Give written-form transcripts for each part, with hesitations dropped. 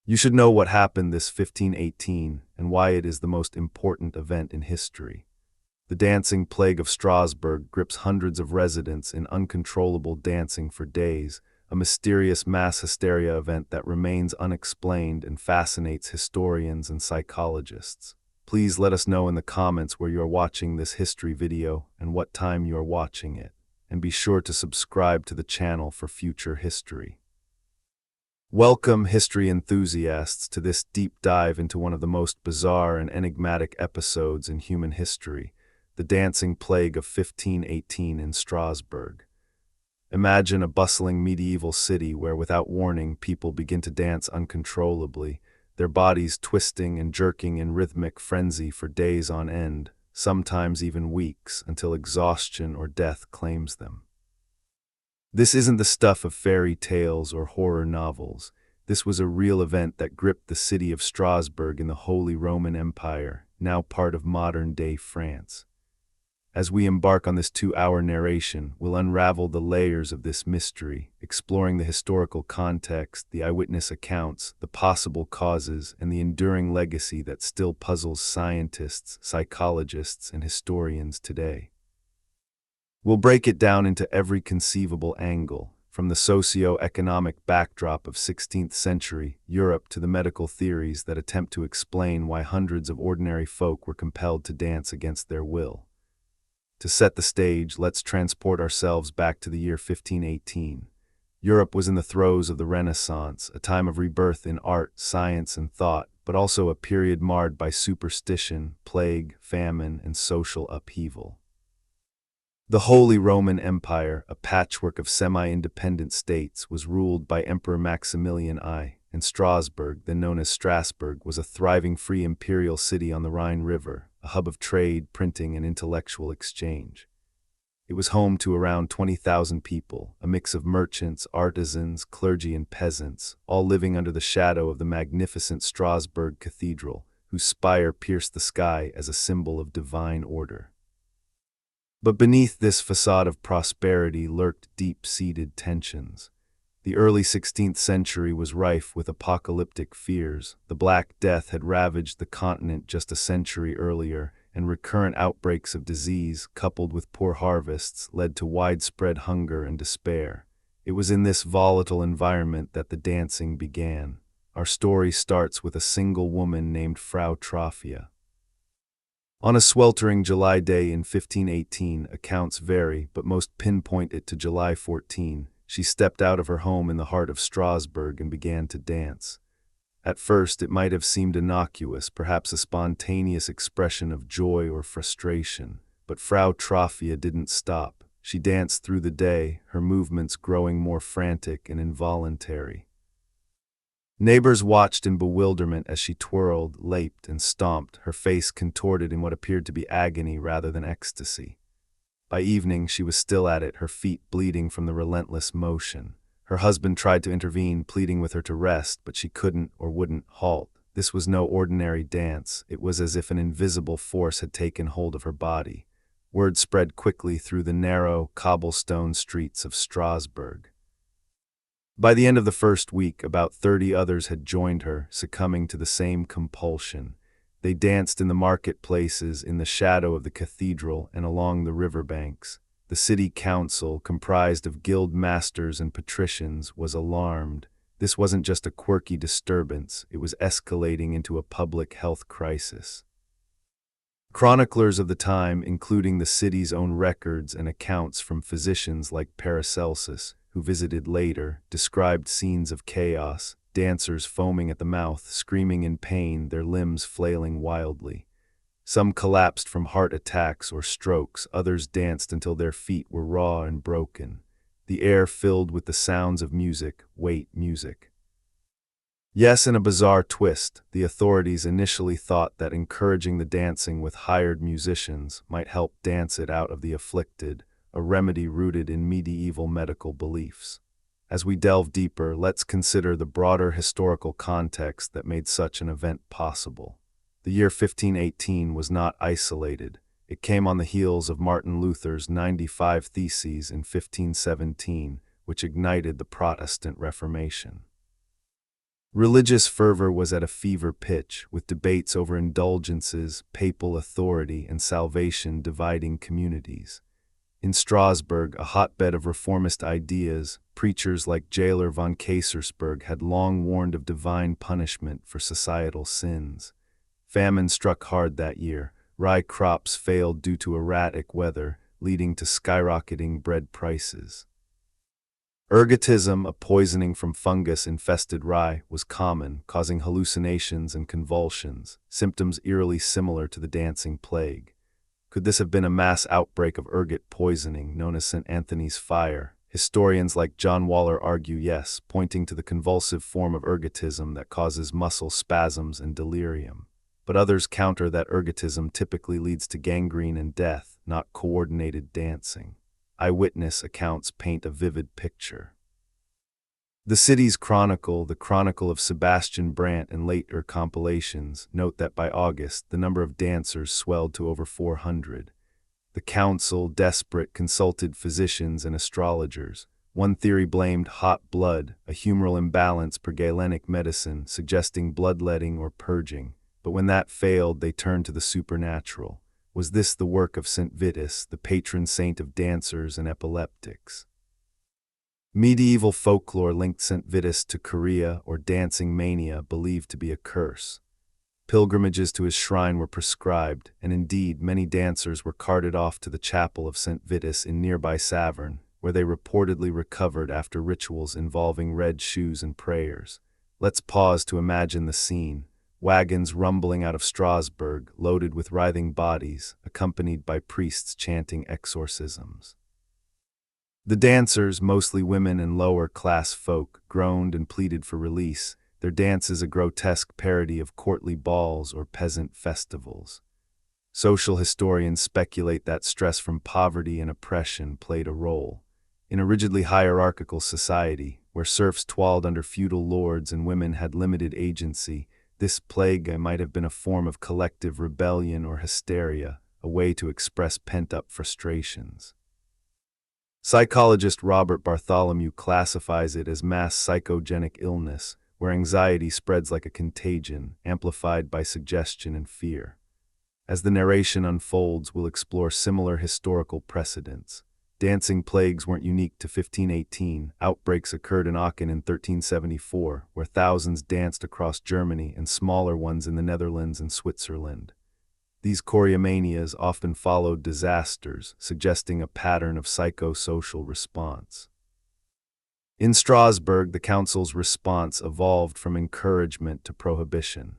You should know what happened this 1518 and why it is the most important event in history. The dancing plague of Strasbourg grips hundreds of residents in uncontrollable dancing for days, a mysterious mass hysteria event that remains unexplained and fascinates historians and psychologists. Please let us know in the comments where you are watching this history video and what time you are watching it, and be sure to subscribe to the channel for future history. Welcome, history enthusiasts, to this deep dive into one of the most bizarre and enigmatic episodes in human history, the dancing plague of 1518 in Strasbourg. Imagine a bustling medieval city where, without warning, people begin to dance uncontrollably, their bodies twisting and jerking in rhythmic frenzy for days on end, sometimes even weeks, until exhaustion or death claims them. This isn't the stuff of fairy tales or horror novels. This was a real event that gripped the city of Strasbourg in the Holy Roman Empire, now part of modern-day France. As we embark on this 2-hour narration, we'll unravel the layers of this mystery, exploring the historical context, the eyewitness accounts, the possible causes, and the enduring legacy that still puzzles scientists, psychologists, and historians today. We'll break it down into every conceivable angle, from the socio-economic backdrop of 16th century Europe to the medical theories that attempt to explain why hundreds of ordinary folk were compelled to dance against their will. To set the stage, let's transport ourselves back to the year 1518. Europe was in the throes of the Renaissance, a time of rebirth in art, science, and thought, but also a period marred by superstition, plague, famine, and social upheaval. The Holy Roman Empire, a patchwork of semi-independent states, was ruled by Emperor Maximilian I, and Strasbourg, then known as Strasbourg, was a thriving free imperial city on the Rhine River, a hub of trade, printing, and intellectual exchange. It was home to around 20,000 people, a mix of merchants, artisans, clergy, and peasants, all living under the shadow of the magnificent Strasbourg Cathedral, whose spire pierced the sky as a symbol of divine order. But beneath this facade of prosperity lurked deep-seated tensions. The early 16th century was rife with apocalyptic fears. The Black Death had ravaged the continent just a century earlier, and recurrent outbreaks of disease, coupled with poor harvests, led to widespread hunger and despair. It was in this volatile environment that the dancing began. Our story starts with a single woman named Frau Troffea. On a sweltering July day in 1518, accounts vary, but most pinpoint it to July 14, she stepped out of her home in the heart of Strasbourg and began to dance. At first, it might have seemed innocuous, perhaps a spontaneous expression of joy or frustration. But Frau Troffea didn't stop. She danced through the day, her movements growing more frantic and involuntary. Neighbors watched in bewilderment as she twirled, leaped, and stomped, her face contorted in what appeared to be agony rather than ecstasy. By evening, she was still at it, her feet bleeding from the relentless motion. Her husband tried to intervene, pleading with her to rest, but she couldn't or wouldn't halt. This was no ordinary dance. It was as if an invisible force had taken hold of her body. Word spread quickly through the narrow, cobblestone streets of Strasbourg. By the end of the first week, about 30 others had joined her, succumbing to the same compulsion. They danced in the marketplaces, in the shadow of the cathedral, and along the riverbanks. The city council, comprised of guild masters and patricians, was alarmed. This wasn't just a quirky disturbance, it was escalating into a public health crisis. Chroniclers of the time, including the city's own records and accounts from physicians like Paracelsus, who visited later, described scenes of chaos, dancers foaming at the mouth, screaming in pain, their limbs flailing wildly. Some collapsed from heart attacks or strokes, others danced until their feet were raw and broken. The air filled with the sounds of music, music. Yes, in a bizarre twist, the authorities initially thought that encouraging the dancing with hired musicians might help dance it out of the afflicted, a remedy rooted in medieval medical beliefs. As we delve deeper, let's consider the broader historical context that made such an event possible. The year 1518 was not isolated. It came on the heels of Martin Luther's 95 Theses in 1517, which ignited the Protestant Reformation. Religious fervor was at a fever pitch, with debates over indulgences, papal authority, and salvation dividing communities. In Strasbourg, a hotbed of reformist ideas, preachers like jailer von Kaysersberg had long warned of divine punishment for societal sins. Famine struck hard that year. Rye crops failed due to erratic weather, leading to skyrocketing bread prices. Ergotism, a poisoning from fungus-infested rye, was common, causing hallucinations and convulsions, symptoms eerily similar to the dancing plague. Could this have been a mass outbreak of ergot poisoning known as St. Anthony's fire? Historians like John Waller argue yes, pointing to the convulsive form of ergotism that causes muscle spasms and delirium. But others counter that ergotism typically leads to gangrene and death, not coordinated dancing. Eyewitness accounts paint a vivid picture. The city's chronicle, the Chronicle of Sebastian Brandt and later compilations, note that by August, the number of dancers swelled to over 400. The council, desperate, consulted physicians and astrologers. One theory blamed hot blood, a humoral imbalance per Galenic medicine, suggesting bloodletting or purging. But when that failed, they turned to the supernatural. Was this the work of St. Vitus, the patron saint of dancers and epileptics? Medieval folklore linked St. Vitus to chorea or dancing mania, believed to be a curse. Pilgrimages to his shrine were prescribed, and indeed many dancers were carted off to the chapel of St. Vitus in nearby Saverne, where they reportedly recovered after rituals involving red shoes and prayers. Let's pause to imagine the scene. Wagons rumbling out of Strasbourg, loaded with writhing bodies, accompanied by priests chanting exorcisms. The dancers, mostly women and lower-class folk, groaned and pleaded for release, their dances a grotesque parody of courtly balls or peasant festivals. Social historians speculate that stress from poverty and oppression played a role. In a rigidly hierarchical society, where serfs toiled under feudal lords and women had limited agency, this plague might have been a form of collective rebellion or hysteria, a way to express pent-up frustrations. Psychologist Robert Bartholomew classifies it as mass psychogenic illness, where anxiety spreads like a contagion, amplified by suggestion and fear. As the narration unfolds, we'll explore similar historical precedents. Dancing plagues weren't unique to 1518. Outbreaks occurred in Aachen in 1374, where thousands danced across Germany, and smaller ones in the Netherlands and Switzerland. These choreomanias often followed disasters, suggesting a pattern of psychosocial response. In Strasbourg, the council's response evolved from encouragement to prohibition.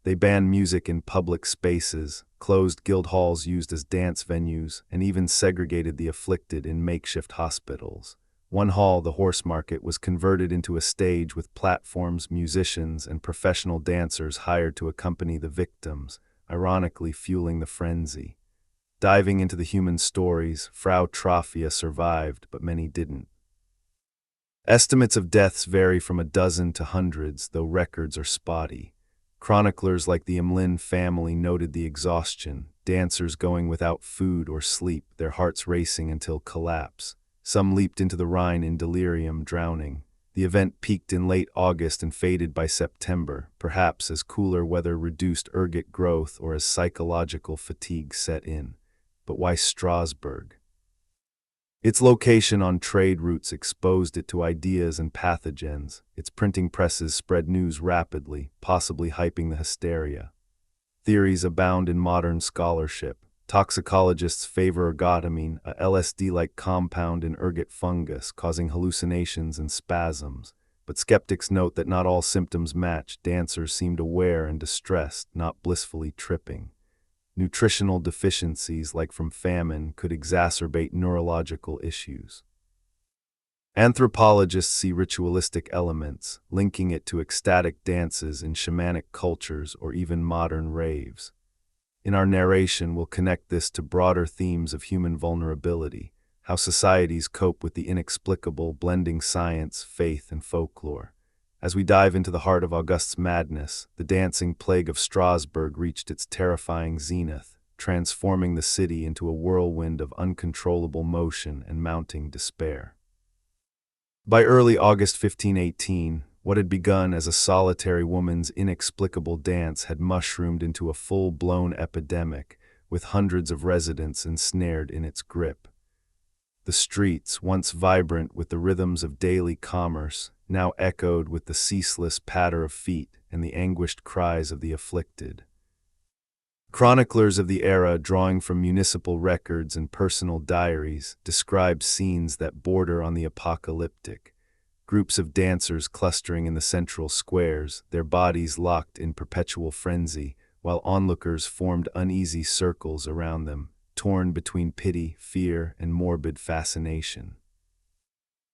They banned music in public spaces, closed guild halls used as dance venues, and even segregated the afflicted in makeshift hospitals. One hall, the Horse Market, was converted into a stage with platforms, musicians, and professional dancers hired to accompany the victims, ironically fueling the frenzy. Diving into the human stories, Frau Trophia survived, but many didn't. Estimates of deaths vary from a dozen to hundreds, though records are spotty. Chroniclers like the Emlyn family noted the exhaustion, dancers going without food or sleep, their hearts racing until collapse. Some leaped into the Rhine in delirium, drowning. The event peaked in late August and faded by September, perhaps as cooler weather reduced ergot growth or as psychological fatigue set in. But why Strasbourg? Its location on trade routes exposed it to ideas and pathogens. Its printing presses spread news rapidly, possibly hyping the hysteria. Theories abound in modern scholarship. Toxicologists favor ergotamine, a LSD-like compound in ergot fungus, causing hallucinations and spasms. But skeptics note that not all symptoms match. Dancers seemed aware and distressed, not blissfully tripping. Nutritional deficiencies, like from famine, could exacerbate neurological issues. Anthropologists see ritualistic elements, linking it to ecstatic dances in shamanic cultures or even modern raves. In our narration, we'll connect this to broader themes of human vulnerability, how societies cope with the inexplicable, blending science, faith, and folklore. As we dive into the heart of August's madness, the dancing plague of Strasbourg reached its terrifying zenith, transforming the city into a whirlwind of uncontrollable motion and mounting despair. By early August 1518, What had begun as a solitary woman's inexplicable dance had mushroomed into a full-blown epidemic, with hundreds of residents ensnared in its grip. The streets, once vibrant with the rhythms of daily commerce, now echoed with the ceaseless patter of feet and the anguished cries of the afflicted. Chroniclers of the era, drawing from municipal records and personal diaries, described scenes that border on the apocalyptic. Groups of dancers clustering in the central squares, their bodies locked in perpetual frenzy, while onlookers formed uneasy circles around them, torn between pity, fear, and morbid fascination.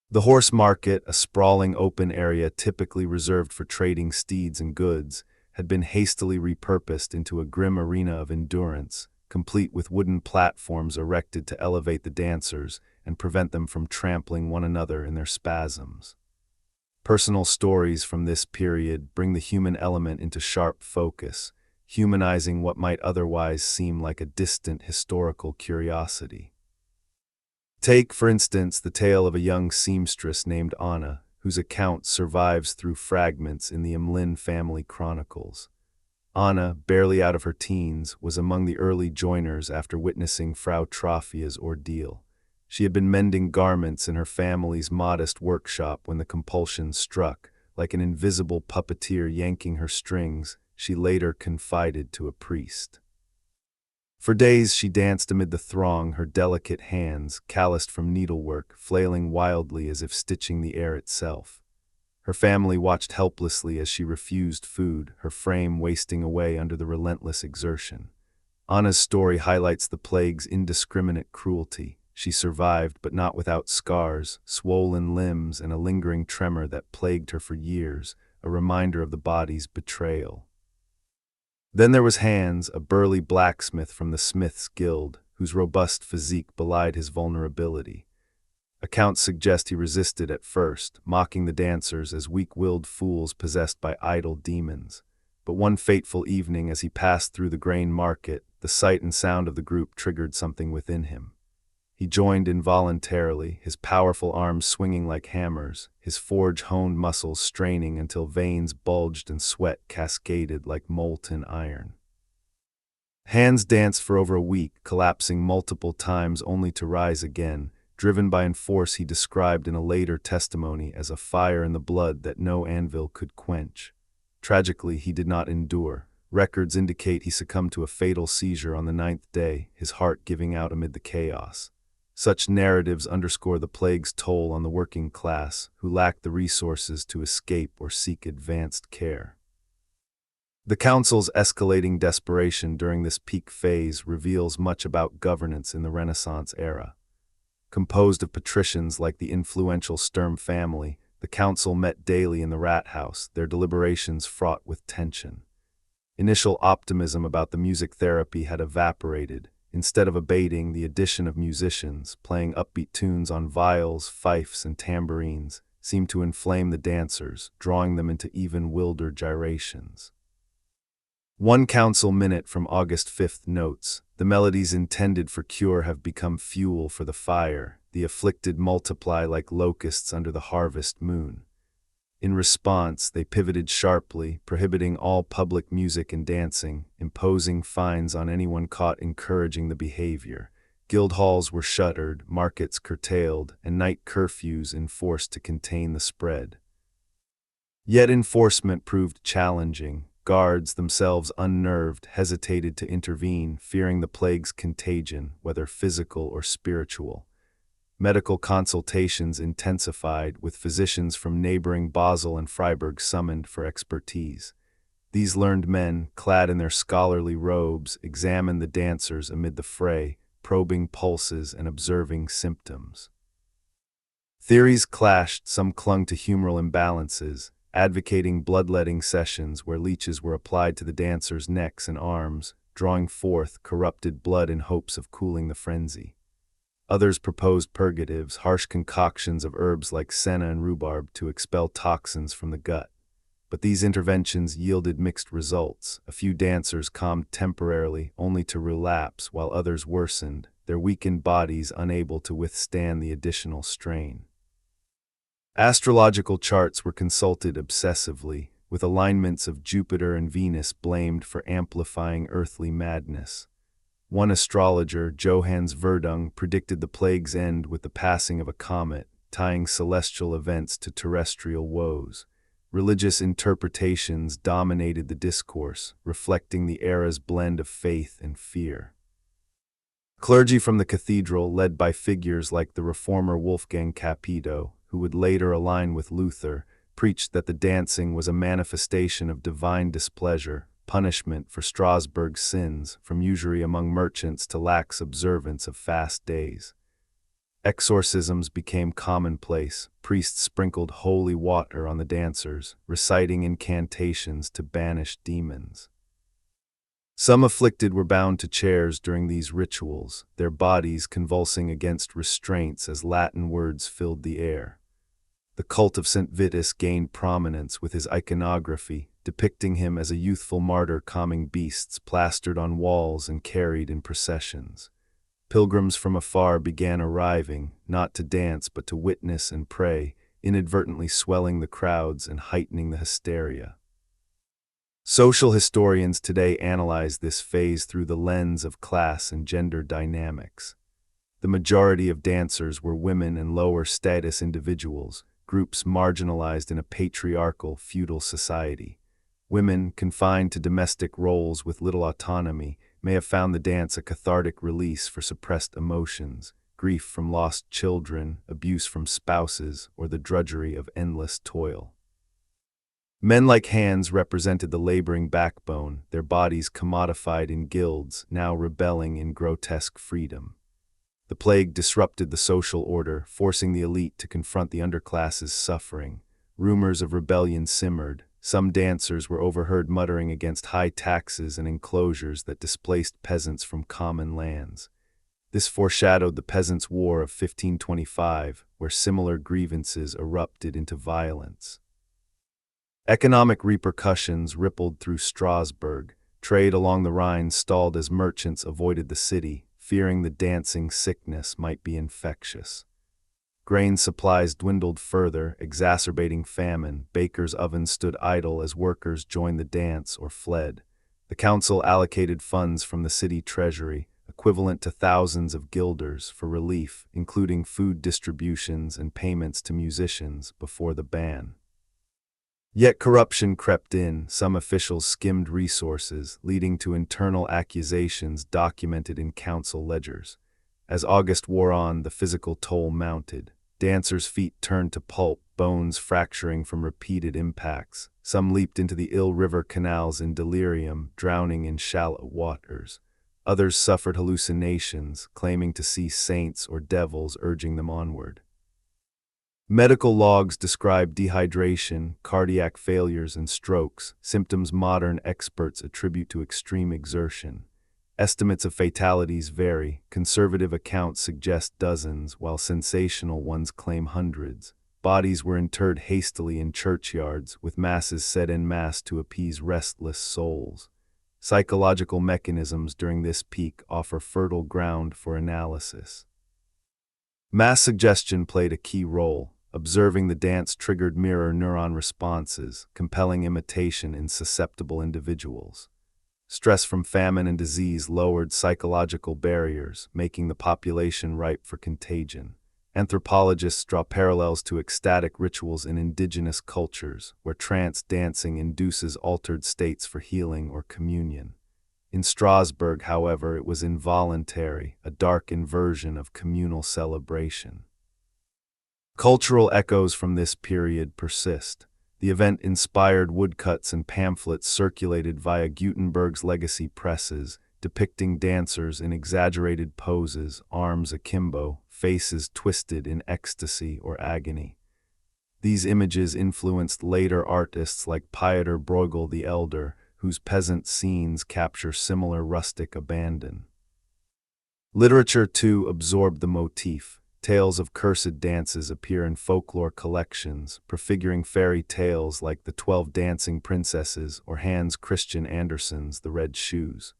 The horse market, a sprawling open area typically reserved for trading steeds and goods, had been hastily repurposed into a grim arena of endurance, complete with wooden platforms erected to elevate the dancers and prevent them from trampling one another in their spasms. Personal stories from this period bring the human element into sharp focus, humanizing what might otherwise seem like a distant historical curiosity. Take, for instance, the tale of a young seamstress named Anna, whose account survives through fragments in the Emlyn family chronicles. Anna, barely out of her teens, was among the early joiners after witnessing Frau Trofia's ordeal. She had been mending garments in her family's modest workshop when the compulsion struck. Like an invisible puppeteer yanking her strings, she later confided to a priest. For days she danced amid the throng, her delicate hands, calloused from needlework, flailing wildly as if stitching the air itself. Her family watched helplessly as she refused food, her frame wasting away under the relentless exertion. Anna's story highlights the plague's indiscriminate cruelty. She survived, but not without scars, swollen limbs, and a lingering tremor that plagued her for years, a reminder of the body's betrayal. Then there was Hans, a burly blacksmith from the Smiths Guild, whose robust physique belied his vulnerability. Accounts suggest he resisted at first, mocking the dancers as weak-willed fools possessed by idle demons. But one fateful evening, as he passed through the grain market, the sight and sound of the group triggered something within him. He joined involuntarily, his powerful arms swinging like hammers, his forge-honed muscles straining until veins bulged and sweat cascaded like molten iron. Hans danced for over a week, collapsing multiple times only to rise again, driven by a force he described in a later testimony as a fire in the blood that no anvil could quench. Tragically, he did not endure. Records indicate he succumbed to a fatal seizure on the 9th day, his heart giving out amid the chaos. Such narratives underscore the plague's toll on the working class, who lacked the resources to escape or seek advanced care. The council's escalating desperation during this peak phase reveals much about governance in the Renaissance era. Composed of patricians like the influential Sturm family, the council met daily in the rat house, their deliberations fraught with tension. Initial optimism about the music therapy had evaporated. Instead of abating, the addition of musicians, playing upbeat tunes on viols, fifes, and tambourines, seemed to inflame the dancers, drawing them into even wilder gyrations. One council minute from August 5th notes, "The melodies intended for cure have become fuel for the fire. The afflicted multiply like locusts under the harvest moon." In response, they pivoted sharply, prohibiting all public music and dancing, imposing fines on anyone caught encouraging the behavior. Guild halls were shuttered, markets curtailed, and night curfews enforced to contain the spread. Yet enforcement proved challenging. Guards, themselves unnerved, hesitated to intervene, fearing the plague's contagion, whether physical or spiritual. Medical consultations intensified, with physicians from neighboring Basel and Freiburg summoned for expertise. These learned men, clad in their scholarly robes, examined the dancers amid the fray, probing pulses and observing symptoms. Theories clashed, some clung to humoral imbalances, advocating bloodletting sessions where leeches were applied to the dancers' necks and arms, drawing forth corrupted blood in hopes of cooling the frenzy. Others proposed purgatives, harsh concoctions of herbs like senna and rhubarb to expel toxins from the gut. But these interventions yielded mixed results. A few dancers calmed temporarily, only to relapse, while others worsened, their weakened bodies unable to withstand the additional strain. Astrological charts were consulted obsessively, with alignments of Jupiter and Venus blamed for amplifying earthly madness. One astrologer, Johannes Verdung, predicted the plague's end with the passing of a comet, tying celestial events to terrestrial woes. Religious interpretations dominated the discourse, reflecting the era's blend of faith and fear. Clergy from the cathedral, led by figures like the reformer Wolfgang Capito, who would later align with Luther, preached that the dancing was a manifestation of divine displeasure, punishment for Strasbourg's sins, from usury among merchants to lax observance of fast days. Exorcisms became commonplace. Priests sprinkled holy water on the dancers, reciting incantations to banish demons. Some afflicted were bound to chairs during these rituals, their bodies convulsing against restraints as Latin words filled the air. The cult of St. Vitus gained prominence with his iconography, depicting him as a youthful martyr calming beasts plastered on walls and carried in processions. Pilgrims from afar began arriving, not to dance but to witness and pray, inadvertently swelling the crowds and heightening the hysteria. Social historians today analyze this phase through the lens of class and gender dynamics. The majority of dancers were women and lower-status individuals, groups marginalized in a patriarchal, feudal society. Women, confined to domestic roles with little autonomy, may have found the dance a cathartic release for suppressed emotions, grief from lost children, abuse from spouses, or the drudgery of endless toil. Men like Hans represented the laboring backbone, their bodies commodified in guilds, now rebelling in grotesque freedom. The plague disrupted the social order, forcing the elite to confront the underclass's suffering. Rumors of rebellion simmered. Some dancers were overheard muttering against high taxes and enclosures that displaced peasants from common lands. This foreshadowed the Peasants' War of 1525, where similar grievances erupted into violence. Economic repercussions rippled through Strasbourg. Trade along the Rhine stalled as merchants avoided the city, fearing the dancing sickness might be infectious. Grain supplies dwindled further, exacerbating famine. Bakers' ovens stood idle as workers joined the dance or fled. The council allocated funds from the city treasury, equivalent to thousands of guilders, for relief, including food distributions and payments to musicians before the ban. Yet corruption crept in. Some officials skimmed resources, leading to internal accusations documented in council ledgers. As August wore on, the physical toll mounted. Dancers' feet turned to pulp, bones fracturing from repeated impacts. Some leaped into the ill river canals in delirium, drowning in shallow waters. Others suffered hallucinations, claiming to see saints or devils urging them onward. Medical logs describe dehydration, cardiac failures, and strokes, symptoms modern experts attribute to extreme exertion. Estimates of fatalities vary. Conservative accounts suggest dozens, while sensational ones claim hundreds. Bodies were interred hastily in churchyards, with masses said en masse to appease restless souls. Psychological mechanisms during this peak offer fertile ground for analysis. Mass suggestion played a key role. Observing the dance triggered mirror neuron responses, compelling imitation in susceptible individuals. Stress from famine and disease lowered psychological barriers, making the population ripe for contagion. Anthropologists draw parallels to ecstatic rituals in indigenous cultures, where trance dancing induces altered states for healing or communion. In Strasbourg, however, it was involuntary, a dark inversion of communal celebration. Cultural echoes from this period persist. The event inspired woodcuts and pamphlets circulated via Gutenberg's legacy presses, depicting dancers in exaggerated poses, arms akimbo, faces twisted in ecstasy or agony. These images influenced later artists like Pieter Bruegel the Elder, whose peasant scenes capture similar rustic abandon. Literature, too, absorbed the motif. Tales of cursed dances appear in folklore collections, prefiguring fairy tales like the 12 Dancing Princesses or Hans Christian Andersen's The Red Shoes.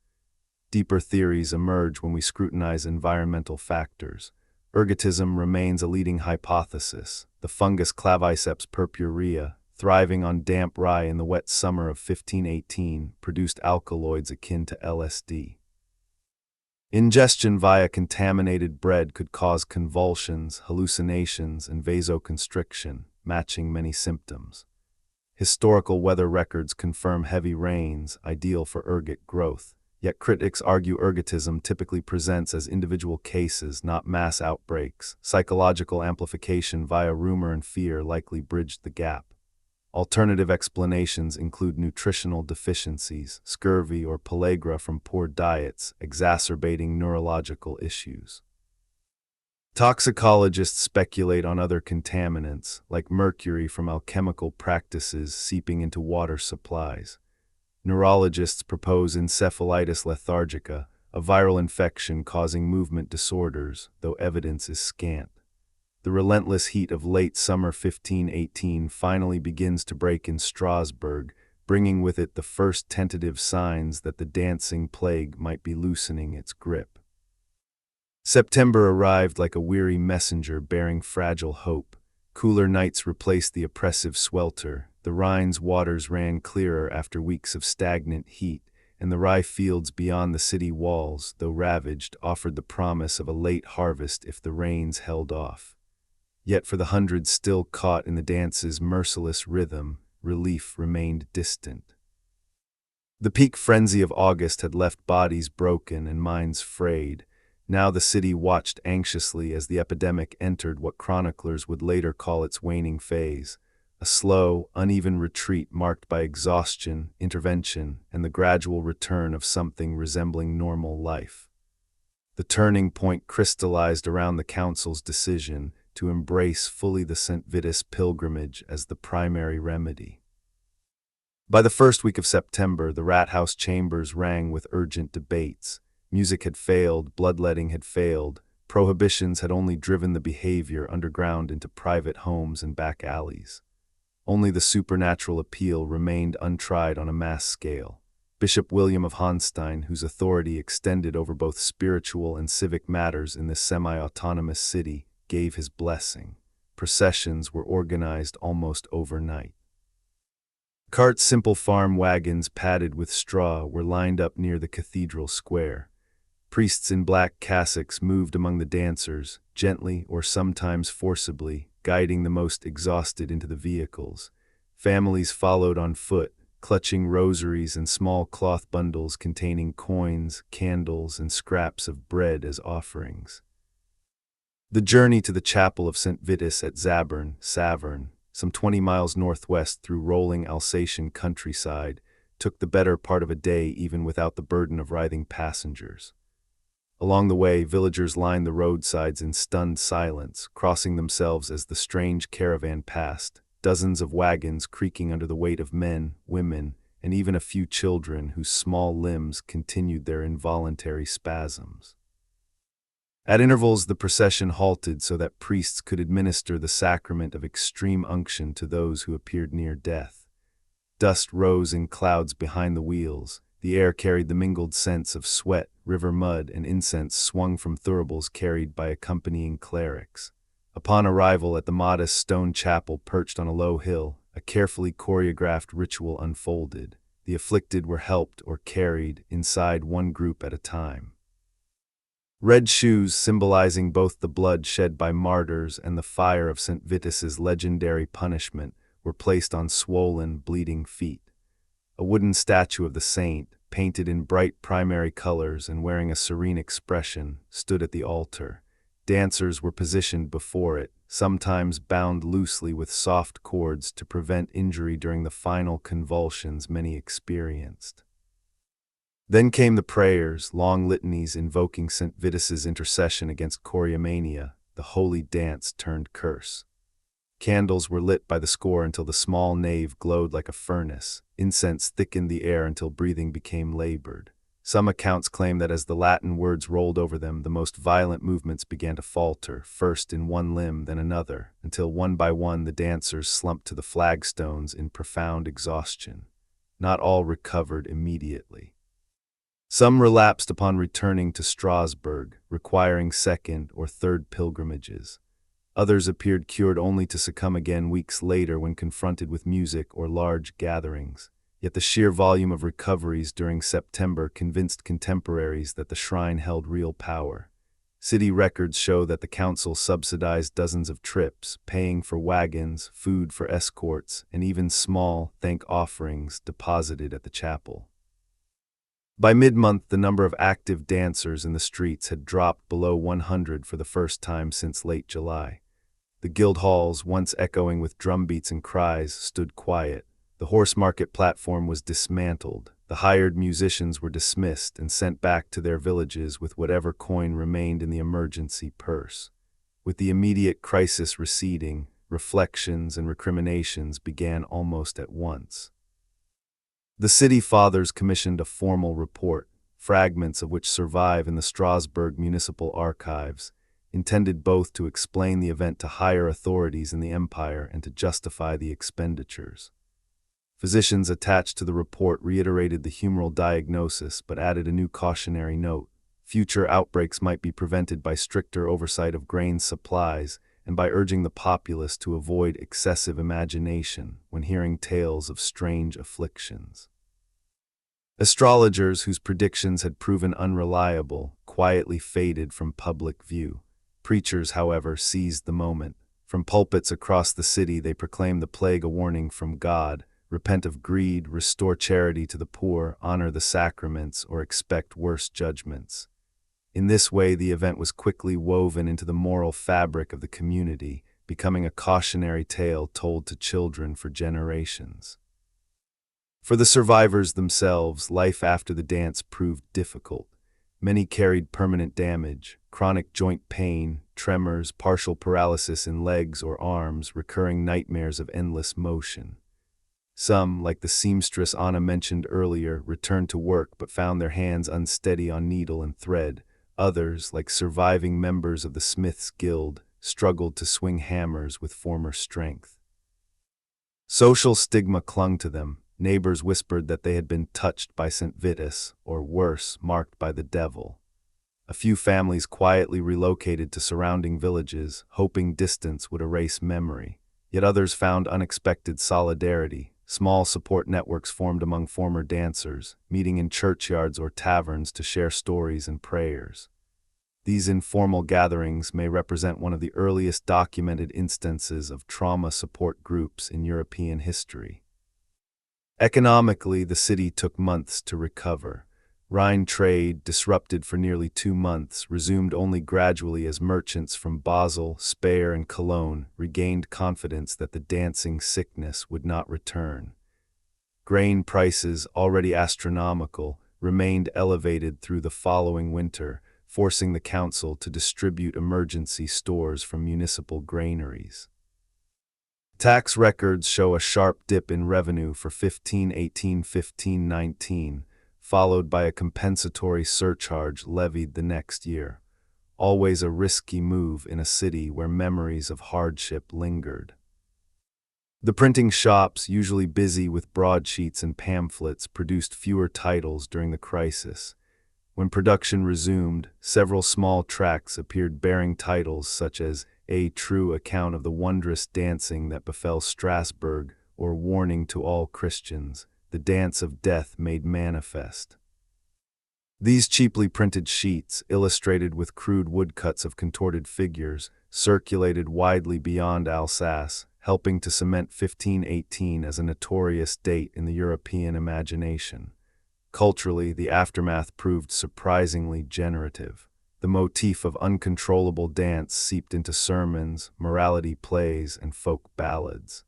Deeper theories emerge when we scrutinize environmental factors. Ergotism remains a leading hypothesis. The fungus Claviceps purpurea, thriving on damp rye in the wet summer of 1518, produced alkaloids akin to LSD. Ingestion via contaminated bread could cause convulsions, hallucinations, and vasoconstriction, matching many symptoms. Historical weather records confirm heavy rains, ideal for ergot growth, yet critics argue ergotism typically presents as individual cases, not mass outbreaks. Psychological amplification via rumor and fear likely bridged the gap. Alternative explanations include nutritional deficiencies, scurvy, or pellagra from poor diets, exacerbating neurological issues. Toxicologists speculate on other contaminants, like mercury from alchemical practices seeping into water supplies. Neurologists propose encephalitis lethargica, a viral infection causing movement disorders, though evidence is scant. The relentless heat of late summer 1518 finally begins to break in Strasbourg, bringing with it the first tentative signs that the dancing plague might be loosening its grip. September arrived like a weary messenger bearing fragile hope. Cooler nights replaced the oppressive swelter. The Rhine's waters ran clearer after weeks of stagnant heat, and the rye fields beyond the city walls, though ravaged, offered the promise of a late harvest if the rains held off. Yet for the hundreds still caught in the dance's merciless rhythm, relief remained distant. The peak frenzy of August had left bodies broken and minds frayed. Now the city watched anxiously as the epidemic entered what chroniclers would later call its waning phase, a slow, uneven retreat marked by exhaustion, intervention, and the gradual return of something resembling normal life. The turning point crystallized around the council's decision to embrace fully the St. Vitus pilgrimage as the primary remedy. By the first week of September, the rat house chambers rang with urgent debates. Music had failed, bloodletting had failed, prohibitions had only driven the behavior underground into private homes and back alleys. Only the supernatural appeal remained untried on a mass scale. Bishop William of Honstein, whose authority extended over both spiritual and civic matters in this semi-autonomous city, gave his blessing. Processions were organized almost overnight. Cart's simple farm wagons padded with straw were lined up near the cathedral square. Priests in black cassocks moved among the dancers, gently or sometimes forcibly, guiding the most exhausted into the vehicles. Families followed on foot, clutching rosaries and small cloth bundles containing coins, candles, and scraps of bread as offerings. The journey to the chapel of St. Vitus at Zabern, some 20 miles northwest through rolling Alsatian countryside, took the better part of a day even without the burden of writhing passengers. Along the way, villagers lined the roadsides in stunned silence, crossing themselves as the strange caravan passed, dozens of wagons creaking under the weight of men, women, and even a few children whose small limbs continued their involuntary spasms. At intervals, the procession halted so that priests could administer the sacrament of extreme unction to those who appeared near death. Dust rose in clouds behind the wheels. The air carried the mingled scents of sweat, river mud, and incense swung from thuribles carried by accompanying clerics. Upon arrival at the modest stone chapel perched on a low hill, a carefully choreographed ritual unfolded. The afflicted were helped or carried inside one group at a time. Red shoes, symbolizing both the blood shed by martyrs and the fire of St. Vitus's legendary punishment, were placed on swollen, bleeding feet. A wooden statue of the saint, painted in bright primary colors and wearing a serene expression, stood at the altar. Dancers were positioned before it, sometimes bound loosely with soft cords to prevent injury during the final convulsions many experienced. Then came the prayers, long litanies invoking St. Vitus's intercession against choriomania, the holy dance turned curse. Candles were lit by the score until the small nave glowed like a furnace. Incense thickened the air until breathing became labored. Some accounts claim that as the Latin words rolled over them, the most violent movements began to falter, first in one limb, then another, until one by one the dancers slumped to the flagstones in profound exhaustion. Not all recovered immediately. Some relapsed upon returning to Strasbourg, requiring second or third pilgrimages. Others appeared cured only to succumb again weeks later when confronted with music or large gatherings. Yet the sheer volume of recoveries during September convinced contemporaries that the shrine held real power. City records show that the council subsidized dozens of trips, paying for wagons, food for escorts, and even small thank offerings deposited at the chapel. By mid-month, the number of active dancers in the streets had dropped below 100 for the first time since late July. The guild halls, once echoing with drumbeats and cries, stood quiet. The horse market platform was dismantled. The hired musicians were dismissed and sent back to their villages with whatever coin remained in the emergency purse. With the immediate crisis receding, reflections and recriminations began almost at once. The city fathers commissioned a formal report, fragments of which survive in the Strasbourg Municipal Archives, intended both to explain the event to higher authorities in the empire and to justify the expenditures. Physicians attached to the report reiterated the humoral diagnosis but added a new cautionary note. Future outbreaks might be prevented by stricter oversight of grain supplies and by urging the populace to avoid excessive imagination when hearing tales of strange afflictions. Astrologers whose predictions had proven unreliable quietly faded from public view. Preachers, however, seized the moment. From pulpits across the city they proclaimed the plague a warning from God. Repent of greed, restore charity to the poor, honor the sacraments, or expect worse judgments. In this way, the event was quickly woven into the moral fabric of the community, becoming a cautionary tale told to children for generations. For the survivors themselves, life after the dance proved difficult. Many carried permanent damage, chronic joint pain, tremors, partial paralysis in legs or arms, recurring nightmares of endless motion. Some, like the seamstress Anna mentioned earlier, returned to work but found their hands unsteady on needle and thread. Others, like surviving members of the Smiths Guild, struggled to swing hammers with former strength. Social stigma clung to them. Neighbors whispered that they had been touched by St. Vitus, or worse, marked by the devil. A few families quietly relocated to surrounding villages, hoping distance would erase memory. Yet others found unexpected solidarity. Small support networks formed among former dancers, meeting in churchyards or taverns to share stories and prayers. These informal gatherings may represent one of the earliest documented instances of trauma support groups in European history. Economically, the city took months to recover. Rhine trade, disrupted for nearly 2 months, resumed only gradually as merchants from Basel, Speyer, and Cologne regained confidence that the dancing sickness would not return. Grain prices, already astronomical, remained elevated through the following winter, forcing the council to distribute emergency stores from municipal granaries. Tax records show a sharp dip in revenue for 1518-1519, followed by a compensatory surcharge levied the next year. Always a risky move in a city where memories of hardship lingered. The printing shops, usually busy with broadsheets and pamphlets, produced fewer titles during the crisis. When production resumed, several small tracts appeared bearing titles such as A True Account of the Wondrous Dancing That Befell Strasbourg, or Warning to All Christians, The Dance of Death Made Manifest. These cheaply printed sheets, illustrated with crude woodcuts of contorted figures, circulated widely beyond Alsace, helping to cement 1518 as a notorious date in the European imagination. Culturally, the aftermath proved surprisingly generative. The motif of uncontrollable dance seeped into sermons, morality plays, and folk ballads.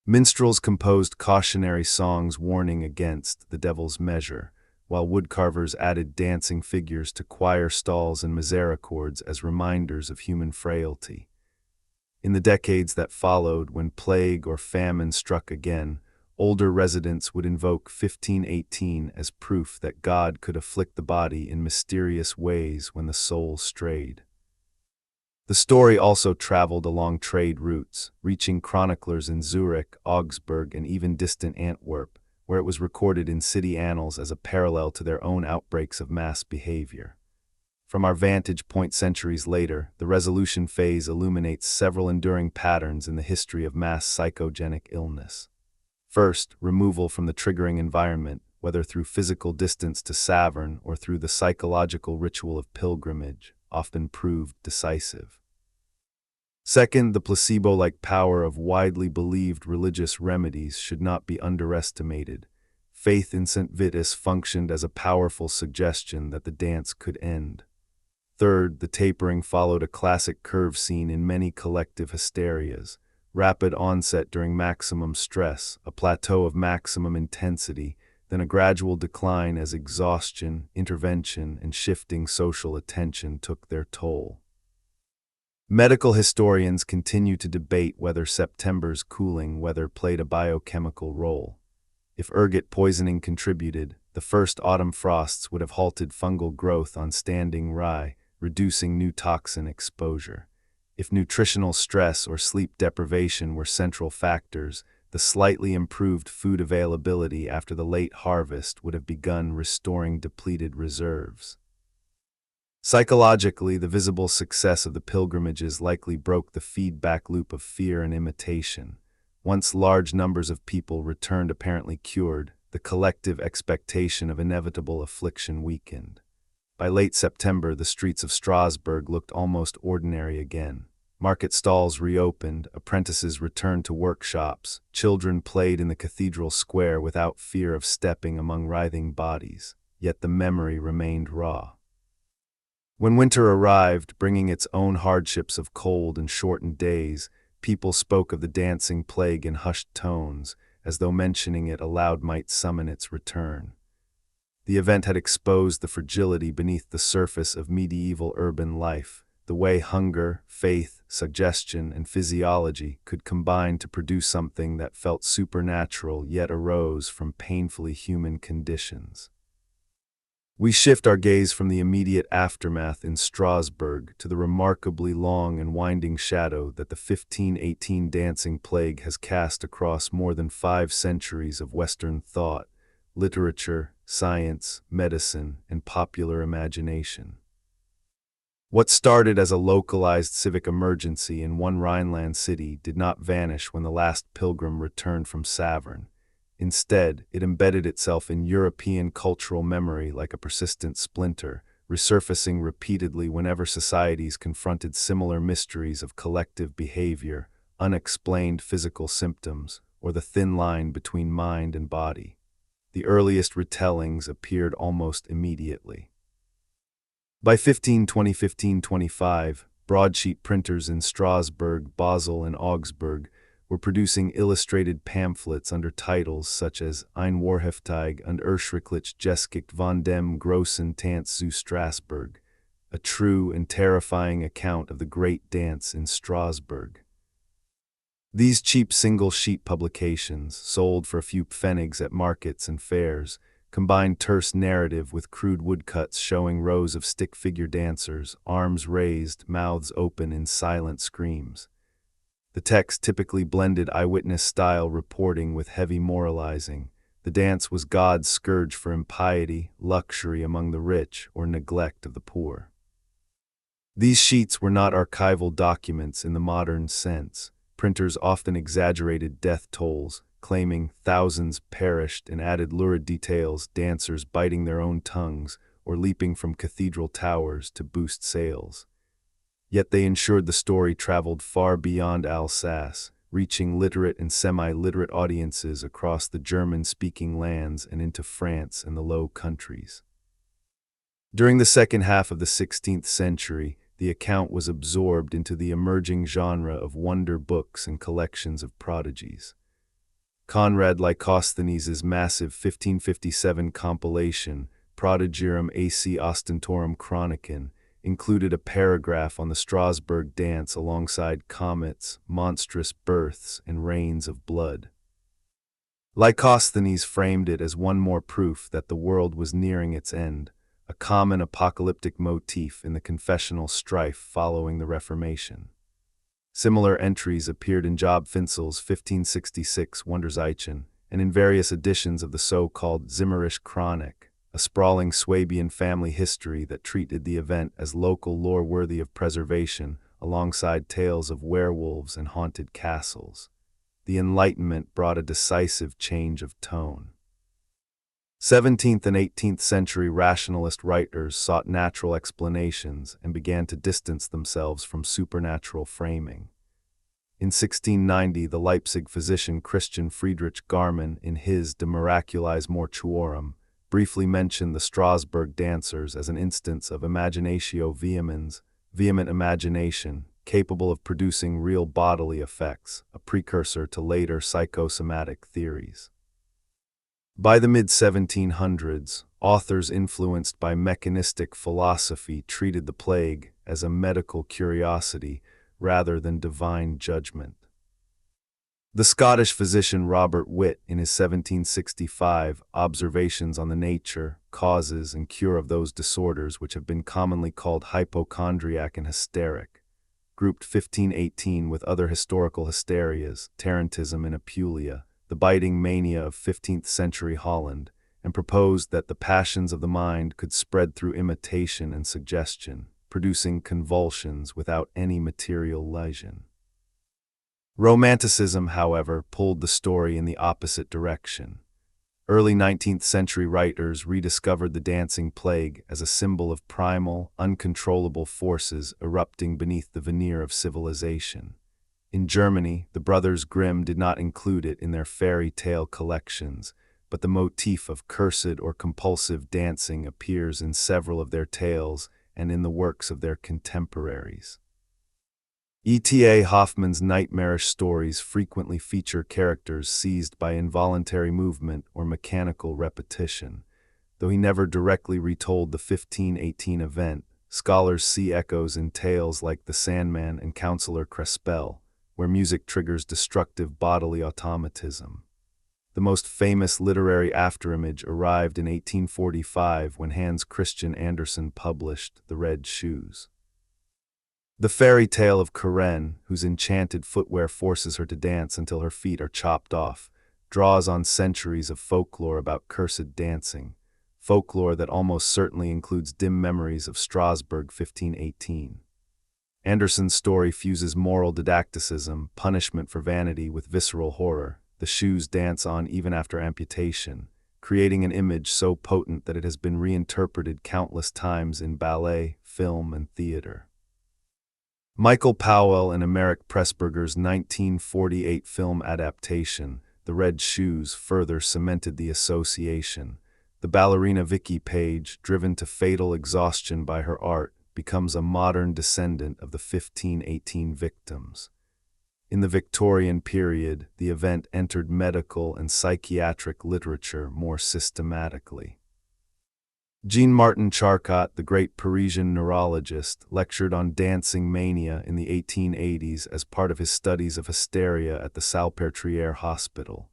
Minstrels composed cautionary songs warning against the devil's measure, while woodcarvers added dancing figures to choir stalls and misericords as reminders of human frailty. In the decades that followed, when plague or famine struck again, older residents would invoke 1518 as proof that God could afflict the body in mysterious ways when the soul strayed. The story also traveled along trade routes, reaching chroniclers in Zurich, Augsburg, and even distant Antwerp, where it was recorded in city annals as a parallel to their own outbreaks of mass behavior. From our vantage point centuries later, the resolution phase illuminates several enduring patterns in the history of mass psychogenic illness. First, removal from the triggering environment, whether through physical distance to Savern or through the psychological ritual of pilgrimage, often proved decisive. Second, the placebo-like power of widely believed religious remedies should not be underestimated. Faith in St. Vitus functioned as a powerful suggestion that the dance could end. Third, the tapering followed a classic curve seen in many collective hysterias: rapid onset during maximum stress, a plateau of maximum intensity, then a gradual decline as exhaustion, intervention, and shifting social attention took their toll. Medical historians continue to debate whether September's cooling weather played a biochemical role. If ergot poisoning contributed, the first autumn frosts would have halted fungal growth on standing rye, reducing new toxin exposure. If nutritional stress or sleep deprivation were central factors, the slightly improved food availability after the late harvest would have begun restoring depleted reserves. Psychologically, the visible success of the pilgrimages likely broke the feedback loop of fear and imitation. Once large numbers of people returned apparently cured, the collective expectation of inevitable affliction weakened. By late September, the streets of Strasbourg looked almost ordinary again. Market stalls reopened, apprentices returned to workshops, children played in the cathedral square without fear of stepping among writhing bodies, yet the memory remained raw. When winter arrived, bringing its own hardships of cold and shortened days, people spoke of the dancing plague in hushed tones, as though mentioning it aloud might summon its return. The event had exposed the fragility beneath the surface of medieval urban life, the way hunger, faith, suggestion, and physiology could combine to produce something that felt supernatural yet arose from painfully human conditions. We shift our gaze from the immediate aftermath in Strasbourg to the remarkably long and winding shadow that the 1518 dancing plague has cast across more than 5 centuries of Western thought, literature, science, medicine, and popular imagination. What started as a localized civic emergency in one Rhineland city did not vanish when the last pilgrim returned from Savern. Instead, it embedded itself in European cultural memory like a persistent splinter, resurfacing repeatedly whenever societies confronted similar mysteries of collective behavior, unexplained physical symptoms, or the thin line between mind and body. The earliest retellings appeared almost immediately. By 1520–1525, broadsheet printers in Strasbourg, Basel, and Augsburg were producing illustrated pamphlets under titles such as Ein Wahrhaftig und Erschrecklich Geschichte von dem großen Tanz zu Straßburg, a true and terrifying account of the great dance in Strasbourg. These cheap single-sheet publications, sold for a few pfennigs at markets and fairs, combined terse narrative with crude woodcuts showing rows of stick-figure dancers, arms raised, mouths open in silent screams. The text typically blended eyewitness-style reporting with heavy moralizing. The dance was God's scourge for impiety, luxury among the rich, or neglect of the poor. These sheets were not archival documents in the modern sense. Printers often exaggerated death tolls, claiming thousands perished, and added lurid details, dancers biting their own tongues or leaping from cathedral towers to boost sales. Yet they ensured the story traveled far beyond Alsace, reaching literate and semi-literate audiences across the German-speaking lands and into France and the Low Countries. During the second half of the 16th century, the account was absorbed into the emerging genre of wonder books and collections of prodigies. Conrad Lycosthenes' massive 1557 compilation, Prodigium AC Ostentorum Chronicon, included a paragraph on the Strasbourg dance alongside comets, monstrous births, and rains of blood. Lycosthenes framed it as one more proof that the world was nearing its end, a common apocalyptic motif in the confessional strife following the Reformation. Similar entries appeared in Job Finsel's 1566 Wunderzeichen and in various editions of the so-called Zimmerisch Chronik, a sprawling Swabian family history that treated the event as local lore worthy of preservation alongside tales of werewolves and haunted castles. The Enlightenment brought a decisive change of tone. 17th and 18th century rationalist writers sought natural explanations and began to distance themselves from supernatural framing. In 1690, the Leipzig physician Christian Friedrich Garman, in his De Miraculis Mortuorum, briefly mentioned the Strasbourg dancers as an instance of imaginatio vehemens, vehement imagination, capable of producing real bodily effects, a precursor to later psychosomatic theories. By the mid-1700s, authors influenced by mechanistic philosophy treated the plague as a medical curiosity rather than divine judgment. The Scottish physician Robert Witt, in his 1765 Observations on the Nature, Causes, and Cure of Those Disorders which have been commonly called hypochondriac and hysteric, grouped 1518 with other historical hysterias, tarantism and apulia, the biting mania of 15th century Holland, and proposed that the passions of the mind could spread through imitation and suggestion, producing convulsions without any material lesion. Romanticism, however, pulled the story in the opposite direction. Early 19th century writers rediscovered the dancing plague as a symbol of primal, uncontrollable forces erupting beneath the veneer of civilization. In Germany, the brothers Grimm did not include it in their fairy tale collections, but the motif of cursed or compulsive dancing appears in several of their tales and in the works of their contemporaries. E.T.A. Hoffmann's nightmarish stories frequently feature characters seized by involuntary movement or mechanical repetition. Though he never directly retold the 1518 event, scholars see echoes in tales like The Sandman and Counselor Crespel, where music triggers destructive bodily automatism. The most famous literary afterimage arrived in 1845 when Hans Christian Andersen published The Red Shoes. The fairy tale of Karen, whose enchanted footwear forces her to dance until her feet are chopped off, draws on centuries of folklore about cursed dancing, folklore that almost certainly includes dim memories of Strasbourg 1518. Andersen's story fuses moral didacticism, punishment for vanity, with visceral horror. The shoes dance on even after amputation, creating an image so potent that it has been reinterpreted countless times in ballet, film, and theater. Michael Powell and Emeric Pressburger's 1948 film adaptation, The Red Shoes, further cemented the association. The ballerina Vicky Page, driven to fatal exhaustion by her art, becomes a modern descendant of the 1518 victims. In the Victorian period, the event entered medical and psychiatric literature more systematically. Jean-Martin Charcot, the great Parisian neurologist, lectured on dancing mania in the 1880s as part of his studies of hysteria at the Salpêtrière Hospital.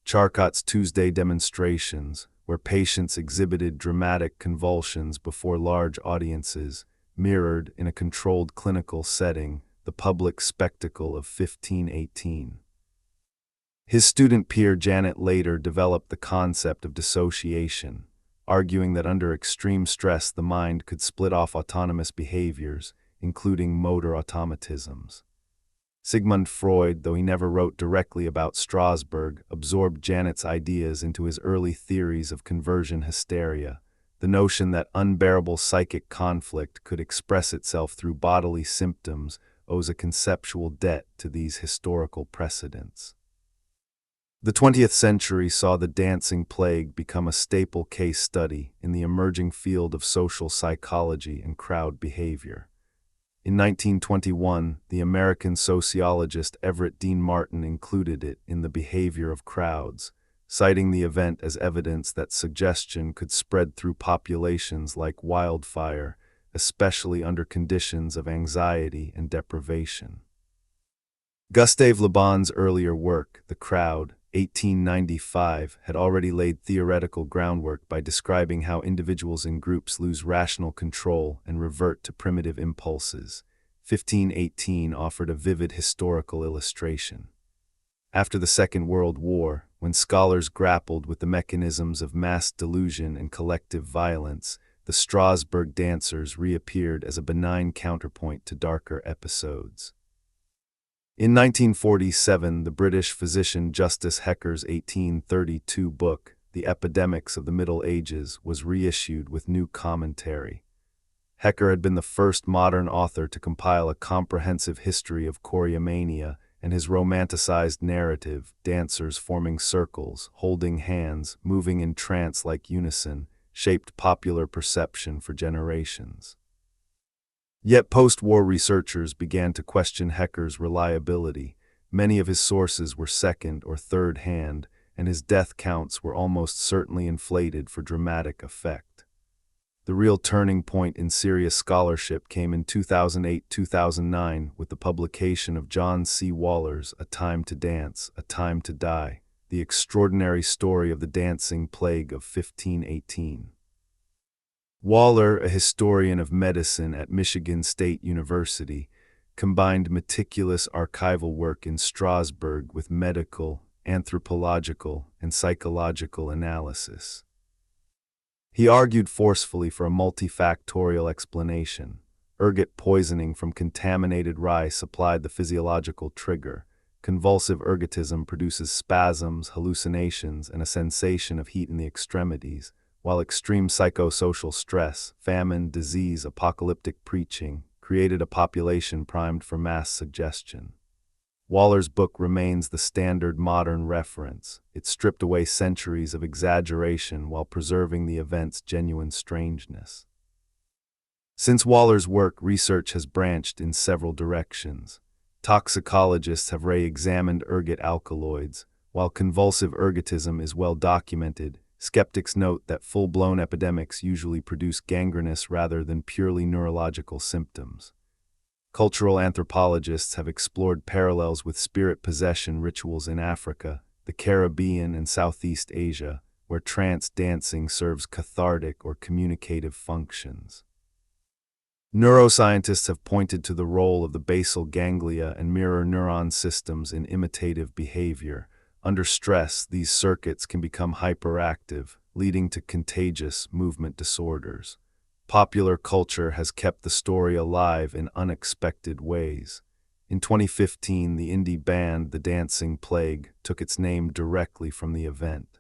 Charcot's Tuesday demonstrations, where patients exhibited dramatic convulsions before large audiences, mirrored, in a controlled clinical setting, the public spectacle of 1518. His student peer Janet later developed the concept of dissociation, arguing that under extreme stress the mind could split off autonomous behaviors, including motor automatisms. Sigmund Freud, though he never wrote directly about Strasbourg, absorbed Janet's ideas into his early theories of conversion hysteria, the notion that unbearable psychic conflict could express itself through bodily symptoms owes a conceptual debt to these historical precedents. The 20th century saw the dancing plague become a staple case study in the emerging field of social psychology and crowd behavior. In 1921, the American sociologist Everett Dean Martin included it in The Behavior of Crowds, citing the event as evidence that suggestion could spread through populations like wildfire, especially under conditions of anxiety and deprivation. Gustave Le Bon's earlier work, The Crowd, 1895, had already laid theoretical groundwork by describing how individuals in groups lose rational control and revert to primitive impulses. 1518 offered a vivid historical illustration. After the Second World War, when scholars grappled with the mechanisms of mass delusion and collective violence, the Strasbourg dancers reappeared as a benign counterpoint to darker episodes. In 1947, the British physician Justus Hecker's 1832 book, The Epidemics of the Middle Ages, was reissued with new commentary. Hecker had been the first modern author to compile a comprehensive history of choreomania, and his romanticized narrative, dancers forming circles, holding hands, moving in trance-like unison, shaped popular perception for generations. Yet post-war researchers began to question Hecker's reliability. Many of his sources were second or third hand, and his death counts were almost certainly inflated for dramatic effect. The real turning point in serious scholarship came in 2008-2009 with the publication of John C. Waller's A Time to Dance, A Time to Die, The Extraordinary Story of the Dancing Plague of 1518. Waller, a historian of medicine at Michigan State University, combined meticulous archival work in Strasbourg with medical, anthropological, and psychological analysis. He argued forcefully for a multifactorial explanation. Ergot poisoning from contaminated rye supplied the physiological trigger. Convulsive ergotism produces spasms, hallucinations, and a sensation of heat in the extremities, while extreme psychosocial stress, famine, disease, apocalyptic preaching created a population primed for mass suggestion. Waller's book remains the standard modern reference. It stripped away centuries of exaggeration while preserving the event's genuine strangeness. Since Waller's work, research has branched in several directions. Toxicologists have re-examined ergot alkaloids. While convulsive ergotism is well documented, skeptics note that full-blown epidemics usually produce gangrenous rather than purely neurological symptoms. Cultural anthropologists have explored parallels with spirit possession rituals in Africa, the Caribbean, and Southeast Asia, where trance dancing serves cathartic or communicative functions. Neuroscientists have pointed to the role of the basal ganglia and mirror neuron systems in imitative behavior. Under stress, these circuits can become hyperactive, leading to contagious movement disorders. Popular culture has kept the story alive in unexpected ways. In 2015, the indie band The Dancing Plague took its name directly from the event.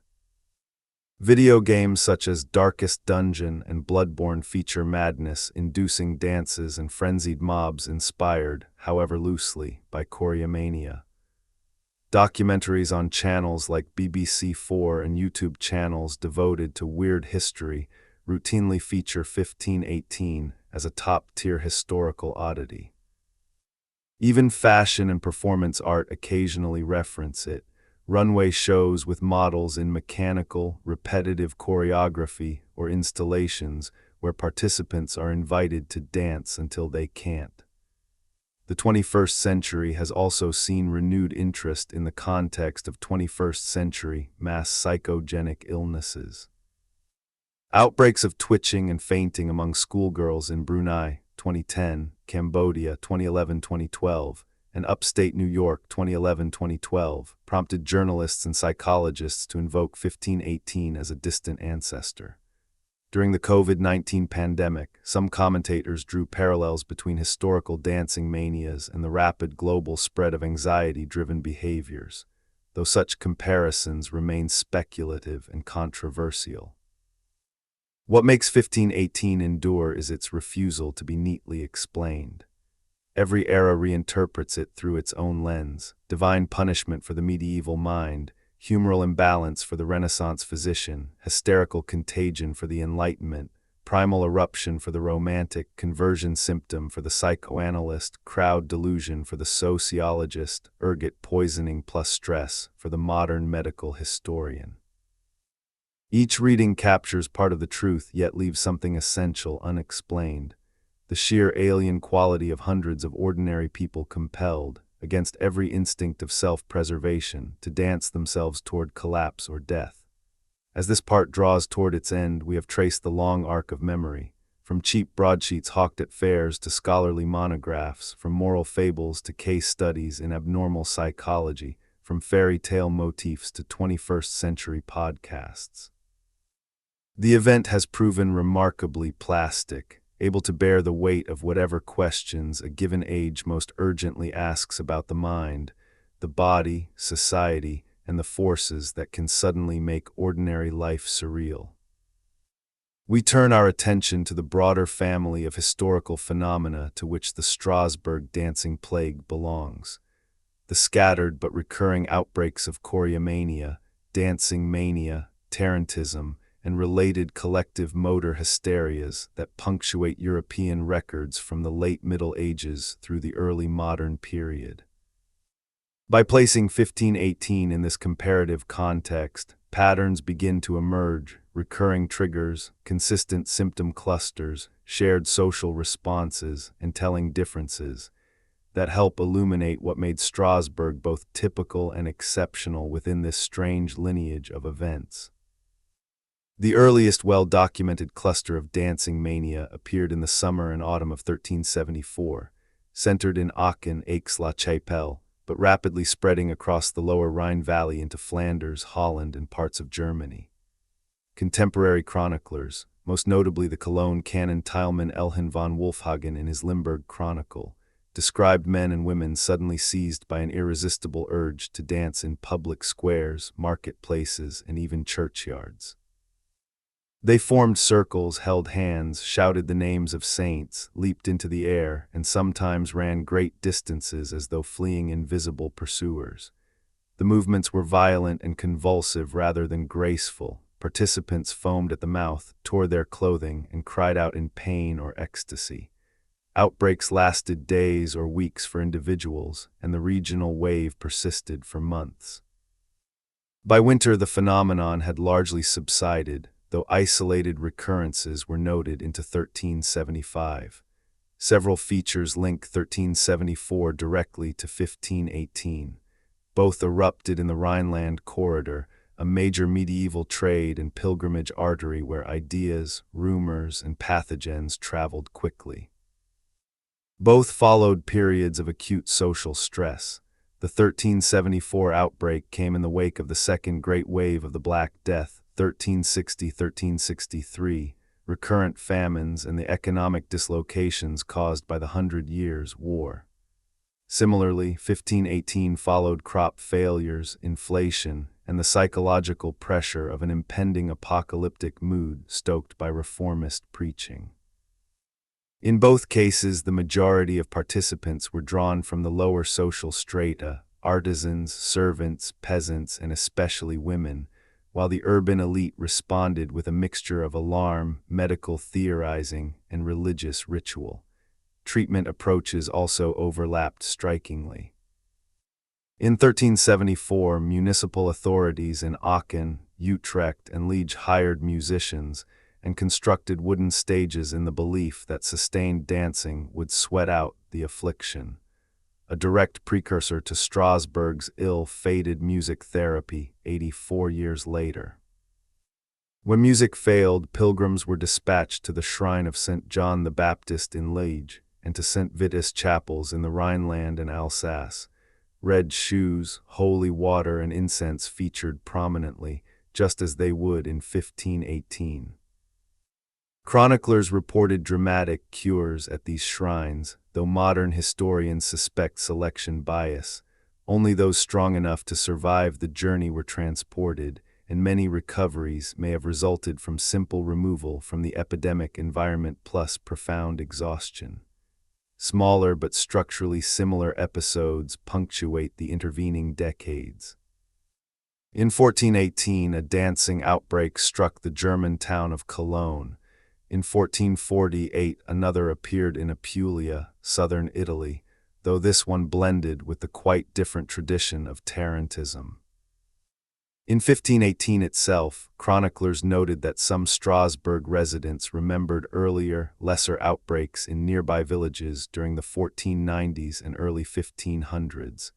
Video games such as Darkest Dungeon and Bloodborne feature madness-inducing dances and frenzied mobs inspired, however loosely, by choreomania. Documentaries on channels like BBC4 and YouTube channels devoted to weird history routinely feature 1518 as a top-tier historical oddity. Even fashion and performance art occasionally reference it. Runway shows with models in mechanical, repetitive choreography or installations where participants are invited to dance until they can't. The 21st century has also seen renewed interest in the context of 21st century mass psychogenic illnesses. Outbreaks of twitching and fainting among schoolgirls in Brunei, 2010, Cambodia, 2011-2012, and upstate New York, 2011-2012, prompted journalists and psychologists to invoke 1518 as a distant ancestor. During the COVID-19 pandemic, some commentators drew parallels between historical dancing manias and the rapid global spread of anxiety-driven behaviors, though such comparisons remain speculative and controversial. What makes 1518 endure is its refusal to be neatly explained. Every era reinterprets it through its own lens: divine punishment for the medieval mind, humoral imbalance for the Renaissance physician, hysterical contagion for the Enlightenment, primal eruption for the romantic, conversion symptom for the psychoanalyst, crowd delusion for the sociologist, ergot poisoning plus stress for the modern medical historian. Each reading captures part of the truth yet leaves something essential unexplained. The sheer alien quality of hundreds of ordinary people compelled, against every instinct of self-preservation, to dance themselves toward collapse or death. As this part draws toward its end, we have traced the long arc of memory, from cheap broadsheets hawked at fairs to scholarly monographs, from moral fables to case studies in abnormal psychology, from fairy tale motifs to 21st century podcasts. The event has proven remarkably plastic, able to bear the weight of whatever questions a given age most urgently asks about the mind, the body, society, and the forces that can suddenly make ordinary life surreal. We turn our attention to the broader family of historical phenomena to which the Strasbourg dancing plague belongs. The scattered but recurring outbreaks of choreomania, dancing mania, tarantism, and related collective motor hysterias that punctuate European records from the late Middle Ages through the early modern period. By placing 1518 in this comparative context, patterns begin to emerge, recurring triggers, consistent symptom clusters, shared social responses, and telling differences that help illuminate what made Strasbourg both typical and exceptional within this strange lineage of events. The earliest well-documented cluster of dancing mania appeared in the summer and autumn of 1374, centered in Aachen, Aix-la-Chapelle, but rapidly spreading across the lower Rhine Valley into Flanders, Holland, and parts of Germany. Contemporary chroniclers, most notably the Cologne canon Tilemann Elhin von Wolfhagen in his Limburg Chronicle, described men and women suddenly seized by an irresistible urge to dance in public squares, marketplaces, and even churchyards. They formed circles, held hands, shouted the names of saints, leaped into the air, and sometimes ran great distances as though fleeing invisible pursuers. The movements were violent and convulsive rather than graceful. Participants foamed at the mouth, tore their clothing, and cried out in pain or ecstasy. Outbreaks lasted days or weeks for individuals, and the regional wave persisted for months. By winter, the phenomenon had largely subsided, though isolated recurrences were noted into 1375. Several features link 1374 directly to 1518. Both erupted in the Rhineland corridor, a major medieval trade and pilgrimage artery where ideas, rumors, and pathogens traveled quickly. Both followed periods of acute social stress. The 1374 outbreak came in the wake of the Second Great Wave of the Black Death, 1360–1363, recurrent famines, and the economic dislocations caused by the Hundred Years' War. Similarly, 1518 followed crop failures, inflation, and the psychological pressure of an impending apocalyptic mood stoked by reformist preaching. In both cases, the majority of participants were drawn from the lower social strata, artisans, servants, peasants, and especially women, while the urban elite responded with a mixture of alarm, medical theorizing, and religious ritual. Treatment approaches also overlapped strikingly. In 1374, municipal authorities in Aachen, Utrecht, and Liege hired musicians and constructed wooden stages in the belief that sustained dancing would sweat out the affliction, a direct precursor to Strasbourg's ill-fated music therapy 84 years later. When music failed, pilgrims were dispatched to the shrine of St. John the Baptist in Liege and to St. Vitus chapels in the Rhineland and Alsace. Red shoes, holy water, and incense featured prominently, just as they would in 1518. Chroniclers reported dramatic cures at these shrines, though modern historians suspect selection bias. Only those strong enough to survive the journey were transported, and many recoveries may have resulted from simple removal from the epidemic environment plus profound exhaustion. Smaller but structurally similar episodes punctuate the intervening decades. In 1418, a dancing outbreak struck the German town of Cologne. In 1448, another appeared in Apulia, southern Italy, though this one blended with the quite different tradition of tarantism. In 1518 itself, chroniclers noted that some Strasbourg residents remembered earlier, lesser outbreaks in nearby villages during the 1490s and early 1500s,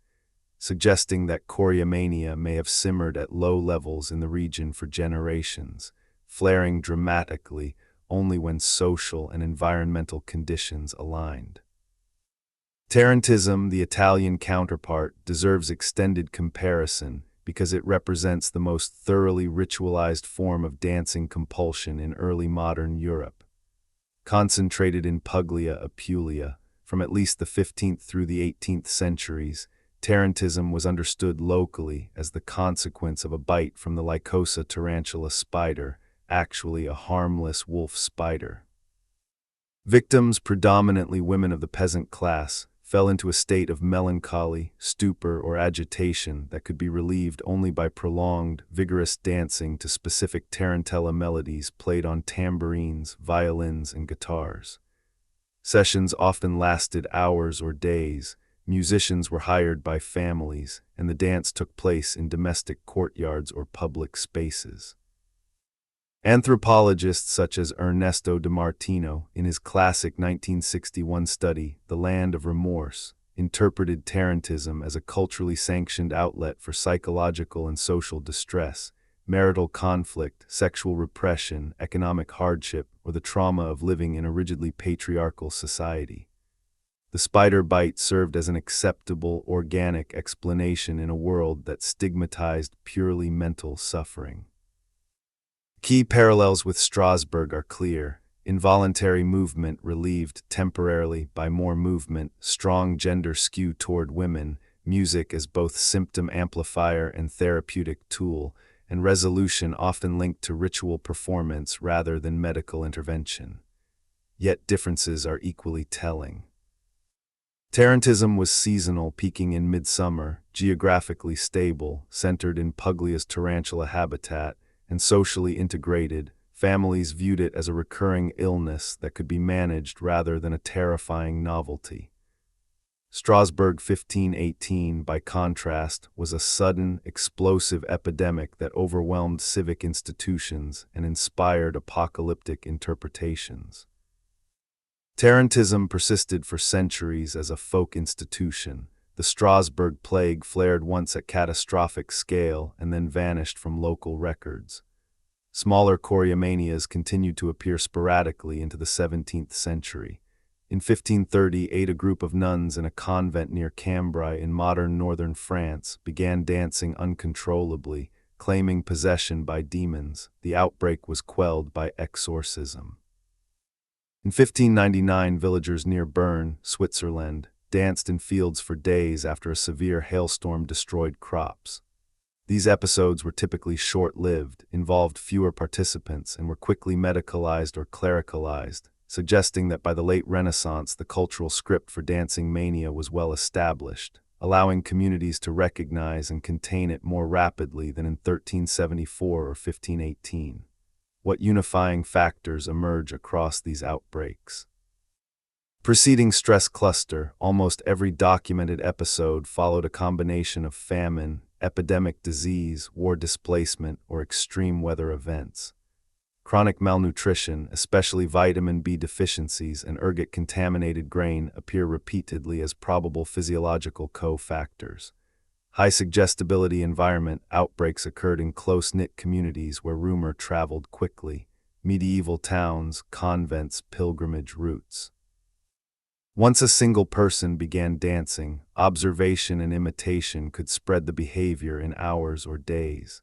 suggesting that choreomania may have simmered at low levels in the region for generations, flaring dramatically only when social and environmental conditions aligned. Tarantism, the Italian counterpart, deserves extended comparison because it represents the most thoroughly ritualized form of dancing compulsion in early modern Europe. Concentrated in Puglia, Apulia, from at least the 15th through the 18th centuries, tarantism was understood locally as the consequence of a bite from the Lycosa tarantula spider, actually a harmless wolf spider. Victims, predominantly women of the peasant class, fell into a state of melancholy, stupor, or agitation that could be relieved only by prolonged, vigorous dancing to specific tarantella melodies played on tambourines, violins, and guitars. Sessions often lasted hours or days. Musicians were hired by families, and the dance took place in domestic courtyards or public spaces. Anthropologists such as Ernesto de Martino, in his classic 1961 study, The Land of Remorse, interpreted tarantism as a culturally sanctioned outlet for psychological and social distress, marital conflict, sexual repression, economic hardship, or the trauma of living in a rigidly patriarchal society. The spider bite served as an acceptable, organic explanation in a world that stigmatized purely mental suffering. Key parallels with Strasbourg are clear: involuntary movement relieved temporarily by more movement, strong gender skew toward women, music as both symptom amplifier and therapeutic tool, and resolution often linked to ritual performance rather than medical intervention. Yet differences are equally telling. Tarantism was seasonal, peaking in midsummer, geographically stable, centered in Puglia's tarantula habitat, and socially integrated. Families viewed it as a recurring illness that could be managed rather than a terrifying novelty. Strasbourg 1518, by contrast, was a sudden, explosive epidemic that overwhelmed civic institutions and inspired apocalyptic interpretations. Tarantism persisted for centuries as a folk institution. The Strasbourg plague flared once at catastrophic scale and then vanished from local records. Smaller choriomanias continued to appear sporadically into the 17th century. In 1538, a group of nuns in a convent near Cambrai in modern northern France began dancing uncontrollably, claiming possession by demons. The outbreak was quelled by exorcism. In 1599, villagers near Bern, Switzerland, danced in fields for days after a severe hailstorm destroyed crops. These episodes were typically short-lived, involved fewer participants, and were quickly medicalized or clericalized, suggesting that by the late Renaissance the cultural script for dancing mania was well established, allowing communities to recognize and contain it more rapidly than in 1374 or 1518. What unifying factors emerge across these outbreaks? Preceding stress cluster, almost every documented episode followed a combination of famine, epidemic disease, war displacement, or extreme weather events. Chronic malnutrition, especially vitamin B deficiencies and ergot-contaminated grain, appear repeatedly as probable physiological co-factors. High suggestibility environment outbreaks occurred in close-knit communities where rumor traveled quickly: medieval towns, convents, pilgrimage routes. Once a single person began dancing, observation and imitation could spread the behavior in hours or days.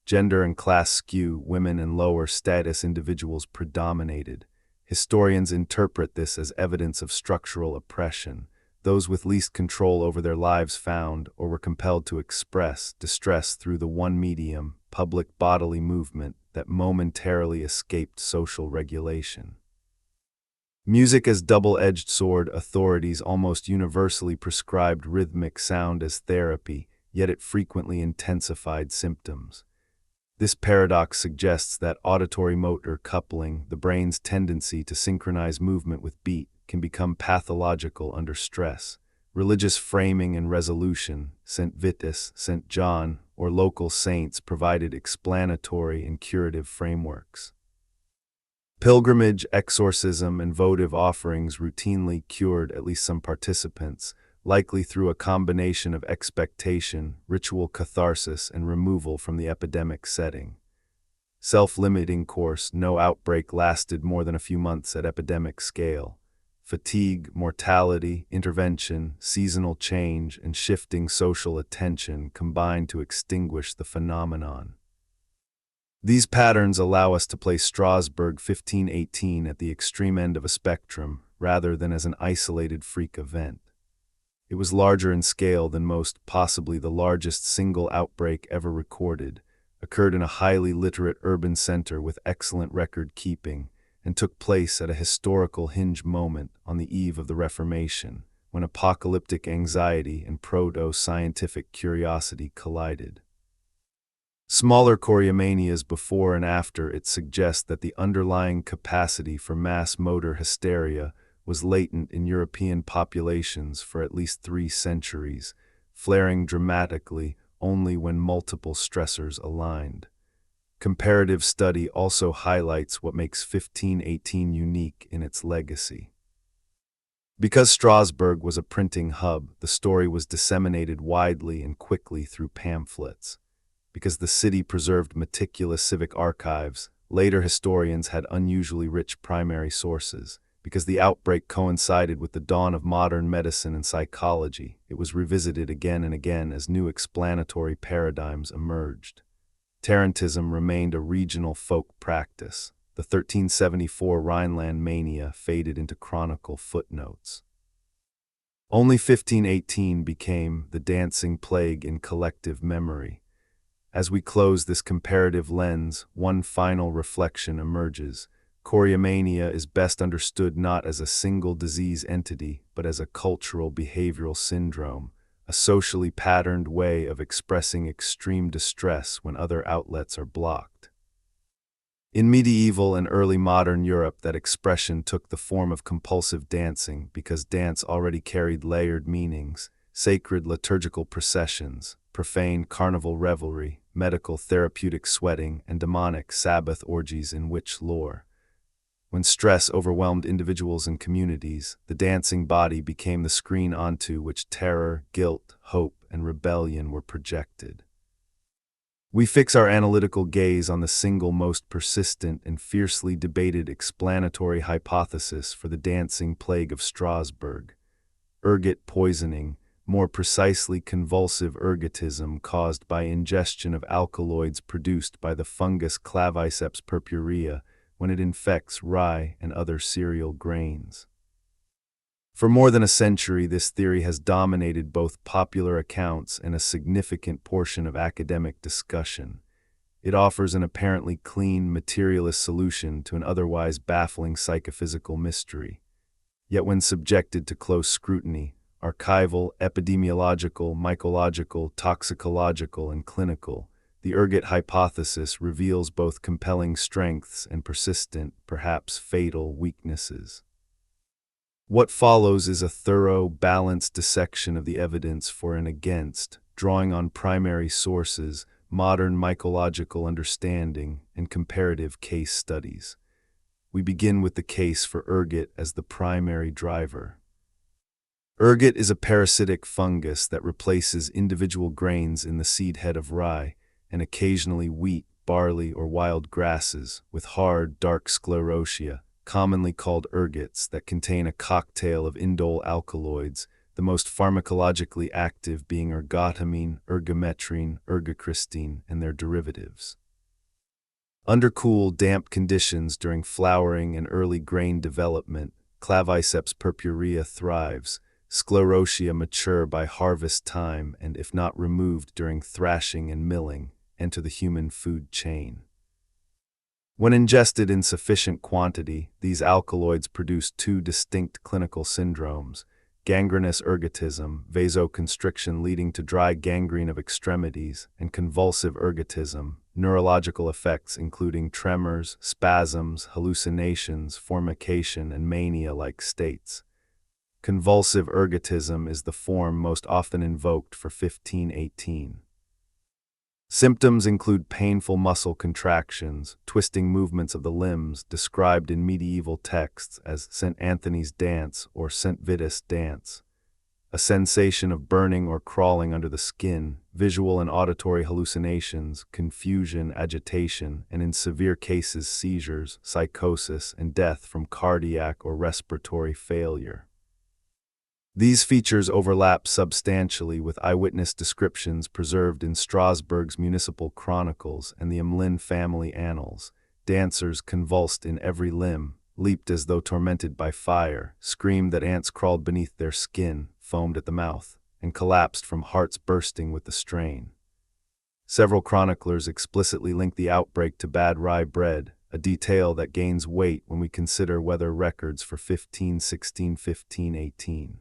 Gender and class skew, women and lower status individuals predominated. Historians interpret this as evidence of structural oppression. Those with least control over their lives found, or were compelled to express, distress through the one medium, public bodily movement, that momentarily escaped social regulation. Music as double-edged sword. Authorities almost universally prescribed rhythmic sound as therapy, yet it frequently intensified symptoms. This paradox suggests that auditory-motor coupling, the brain's tendency to synchronize movement with beat, can become pathological under stress. Religious framing and resolution, St. Vitus, St. John, or local saints provided explanatory and curative frameworks. Pilgrimage, exorcism, and votive offerings routinely cured at least some participants, likely through a combination of expectation, ritual catharsis, and removal from the epidemic setting. Self-limiting course, no outbreak lasted more than a few months at epidemic scale. fatigue, mortality, intervention, seasonal change, and shifting social attention combine to extinguish the phenomenon. These patterns allow us to place Strasbourg 1518 at the extreme end of a spectrum, rather than as an isolated freak event. It was larger in scale than most, possibly the largest single outbreak ever recorded, occurred in a highly literate urban center with excellent record-keeping, and took place at a historical hinge moment on the eve of the Reformation, when apocalyptic anxiety and proto-scientific curiosity collided. Smaller choriomanias before and after it suggest that the underlying capacity for mass motor hysteria was latent in European populations for at least 3 centuries, flaring dramatically only when multiple stressors aligned. Comparative study also highlights what makes 1518 unique in its legacy. Because Strasbourg was a printing hub, the story was disseminated widely and quickly through pamphlets. Because the city preserved meticulous civic archives, later historians had unusually rich primary sources. Because the outbreak coincided with the dawn of modern medicine and psychology, it was revisited again and again as new explanatory paradigms emerged. Tarantism remained a regional folk practice. The 1374 Rhineland mania faded into chronicle footnotes. Only 1518 became the dancing plague in collective memory. As we close this comparative lens, one final reflection emerges. Choriomania is best understood not as a single disease entity, but as a cultural behavioral syndrome, a socially patterned way of expressing extreme distress when other outlets are blocked. In medieval and early modern Europe, that expression took the form of compulsive dancing because dance already carried layered meanings: sacred liturgical processions, profane carnival revelry, medical therapeutic sweating, and demonic Sabbath orgies in witch lore. When stress overwhelmed individuals and communities, the dancing body became the screen onto which terror, guilt, hope, and rebellion were projected. We fix our analytical gaze on the single most persistent and fiercely debated explanatory hypothesis for the dancing plague of Strasbourg: ergot poisoning, more precisely convulsive ergotism caused by ingestion of alkaloids produced by the fungus Claviceps purpurea when it infects rye and other cereal grains. For more than a century, this theory has dominated both popular accounts and a significant portion of academic discussion. It offers an apparently clean, materialist solution to an otherwise baffling psychophysical mystery. Yet when subjected to close scrutiny, archival, epidemiological, mycological, toxicological, and clinical, the ergot hypothesis reveals both compelling strengths and persistent, perhaps fatal, weaknesses. What follows is a thorough, balanced dissection of the evidence for and against, drawing on primary sources, modern mycological understanding, and comparative case studies. We begin with the case for ergot as the primary driver. Ergot is a parasitic fungus that replaces individual grains in the seed head of rye, and occasionally wheat, barley, or wild grasses, with hard, dark sclerotia, commonly called ergots, that contain a cocktail of indole alkaloids, the most pharmacologically active being ergotamine, ergometrine, ergocristine, and their derivatives. Under cool, damp conditions during flowering and early grain development, Claviceps purpurea thrives. Sclerotia mature by harvest time and, if not removed during thrashing and milling, enter the human food chain. When ingested in sufficient quantity, these alkaloids produce 2 distinct clinical syndromes: gangrenous ergotism, vasoconstriction leading to dry gangrene of extremities, and convulsive ergotism, neurological effects including tremors, spasms, hallucinations, formication, and mania-like states. Convulsive ergotism is the form most often invoked for 1518. Symptoms include painful muscle contractions, twisting movements of the limbs described in medieval texts as St. Anthony's dance or St. Vitus dance. a sensation of burning or crawling under the skin, visual and auditory hallucinations, confusion, agitation, and in severe cases seizures, psychosis, and death from cardiac or respiratory failure. These features overlap substantially with eyewitness descriptions preserved in Strasbourg's municipal chronicles and the Emlyn family annals. Dancers convulsed in every limb, leaped as though tormented by fire, screamed that ants crawled beneath their skin, foamed at the mouth, and collapsed from hearts bursting with the strain. Several chroniclers explicitly link the outbreak to bad rye bread, a detail that gains weight when we consider weather records for 1516–1518.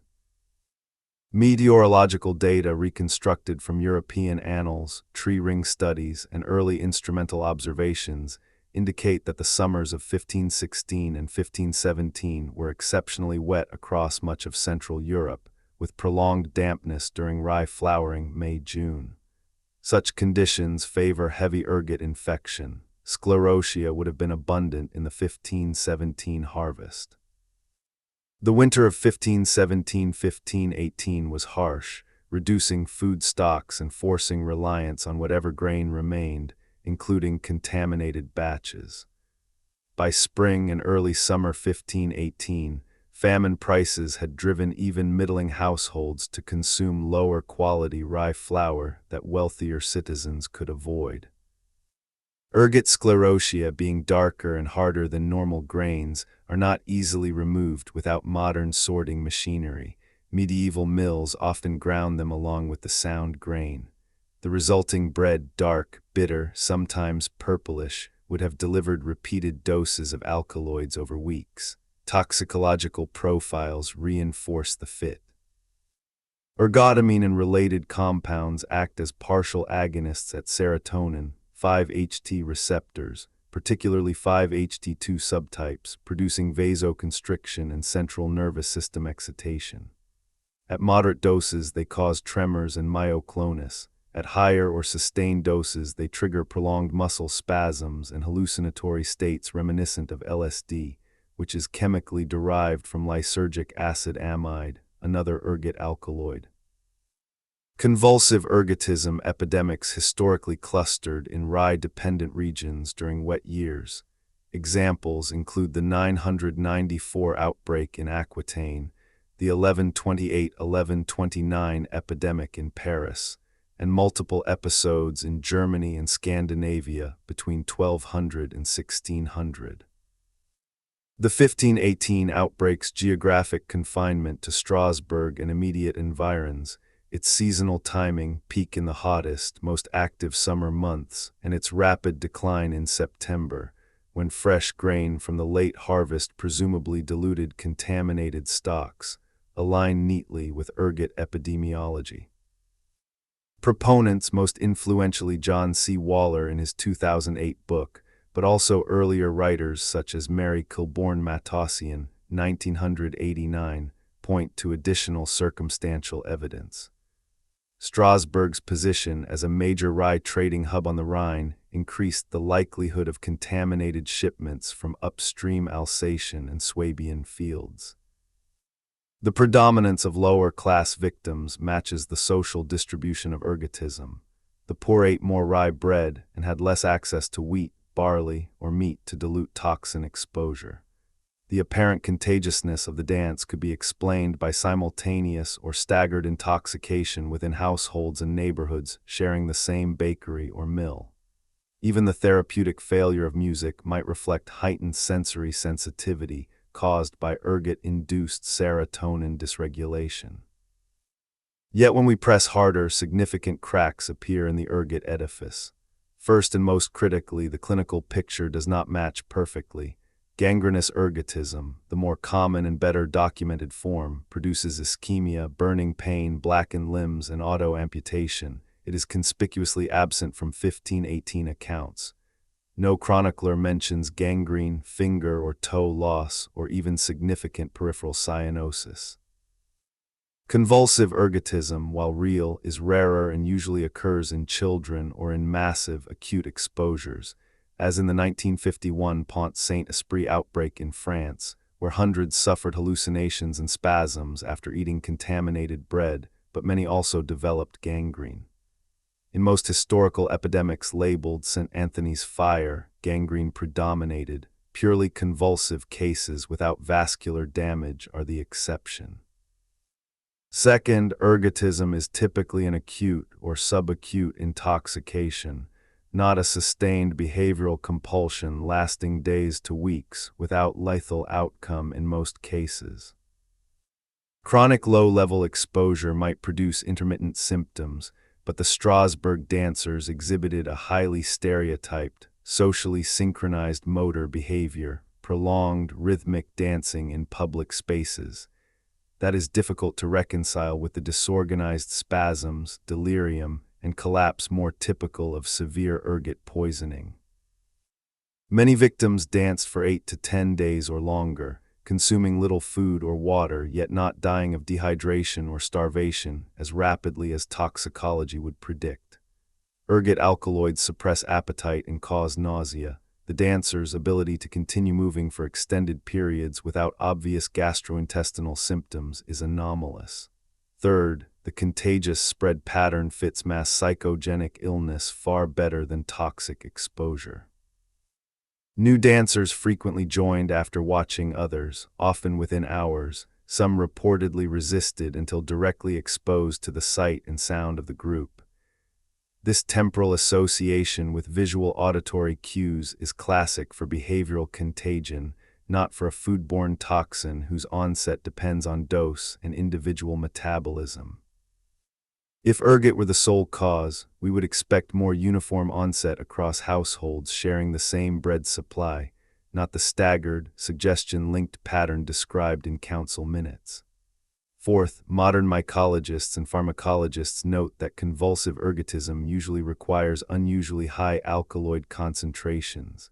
Meteorological data reconstructed from European annals, tree ring studies, and early instrumental observations indicate that the summers of 1516 and 1517 were exceptionally wet across much of Central Europe, with prolonged dampness during rye flowering May–June. Such conditions favor heavy ergot infection. Sclerotia would have been abundant in the 1517 harvest. The winter of 1517–1518 was harsh, reducing food stocks and forcing reliance on whatever grain remained, including contaminated batches. By spring and early summer 1518, famine prices had driven even middling households to consume lower-quality rye flour that wealthier citizens could avoid. Ergot sclerotia, being darker and harder than normal grains, are not easily removed without modern sorting machinery. Medieval mills often ground them along with the sound grain. The resulting bread, dark, bitter, sometimes purplish, would have delivered repeated doses of alkaloids over weeks. Toxicological profiles reinforce the fit. Ergotamine and related compounds act as partial agonists at serotonin, 5-HT receptors, particularly 5-HT2 subtypes, producing vasoconstriction and central nervous system excitation. At moderate doses, they cause tremors and myoclonus. At higher or sustained doses, they trigger prolonged muscle spasms and hallucinatory states reminiscent of LSD, which is chemically derived from lysergic acid amide, another ergot alkaloid. Convulsive ergotism epidemics historically clustered in rye-dependent regions during wet years. Examples include the 994 outbreak in Aquitaine, the 1128–1129 epidemic in Paris, and multiple episodes in Germany and Scandinavia between 1200 and 1600. The 1518 outbreak's geographic confinement to Strasbourg and immediate environs, its seasonal timing, peak in the hottest, most active summer months, and its rapid decline in September, when fresh grain from the late harvest presumably diluted contaminated stocks, align neatly with ergot epidemiology. Proponents, most influentially John C. Waller in his 2008 book, but also earlier writers such as Mary Kilbourne Matossian, 1989, point to additional circumstantial evidence. Strasbourg's position as a major rye trading hub on the Rhine increased the likelihood of contaminated shipments from upstream Alsatian and Swabian fields. The predominance of lower-class victims matches the social distribution of ergotism. The poor ate more rye bread and had less access to wheat, barley, or meat to dilute toxin exposure. The apparent contagiousness of the dance could be explained by simultaneous or staggered intoxication within households and neighborhoods sharing the same bakery or mill. Even the therapeutic failure of music might reflect heightened sensory sensitivity caused by ergot-induced serotonin dysregulation. Yet when we press harder, significant cracks appear in the ergot edifice. First and most critically, the clinical picture does not match perfectly. Gangrenous ergotism, the more common and better documented form, produces ischemia, burning pain, blackened limbs, and auto-amputation. It is conspicuously absent from 1518 accounts. No chronicler mentions gangrene, finger or toe loss, or even significant peripheral cyanosis. Convulsive ergotism, while real, is rarer and usually occurs in children or in massive, acute exposures, as in the 1951 Pont Saint-Esprit outbreak in France, where hundreds suffered hallucinations and spasms after eating contaminated bread, but many also developed gangrene. In most historical epidemics labeled St. Anthony's Fire, gangrene predominated. Purely convulsive cases without vascular damage are the exception. Second, ergotism is typically an acute or subacute intoxication, not a sustained behavioral compulsion lasting days to weeks without lethal outcome in most cases. Chronic low-level exposure might produce intermittent symptoms, but the Strasbourg dancers exhibited a highly stereotyped, socially synchronized motor behavior, prolonged rhythmic dancing in public spaces. That is difficult to reconcile with the disorganized spasms, delirium, and collapse more typical of severe ergot poisoning. Many victims danced for 8 to 10 days or longer, consuming little food or water, yet not dying of dehydration or starvation as rapidly as toxicology would predict. Ergot alkaloids suppress appetite and cause nausea. The dancer's ability to continue moving for extended periods without obvious gastrointestinal symptoms is anomalous. Third, the contagious spread pattern fits mass psychogenic illness far better than toxic exposure. New dancers frequently joined after watching others, often within hours. Some reportedly resisted until directly exposed to the sight and sound of the group. This temporal association with visual auditory cues is classic for behavioral contagion, not for a foodborne toxin whose onset depends on dose and individual metabolism. If ergot were the sole cause, we would expect more uniform onset across households sharing the same bread supply, not the staggered, suggestion-linked pattern described in council minutes. Fourth, modern mycologists and pharmacologists note that convulsive ergotism usually requires unusually high alkaloid concentrations,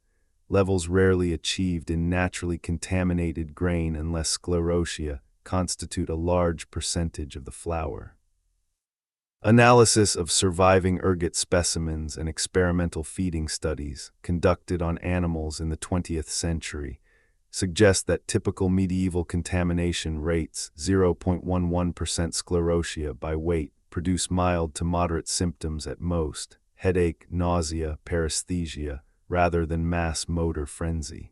levels rarely achieved in naturally contaminated grain unless sclerotia constitute a large percentage of the flour. Analysis of surviving ergot specimens and experimental feeding studies conducted on animals in the 20th century suggest that typical medieval contamination rates, 0.11% sclerotia by weight, produce mild to moderate symptoms at most, headache, nausea, paresthesia, rather than mass motor frenzy.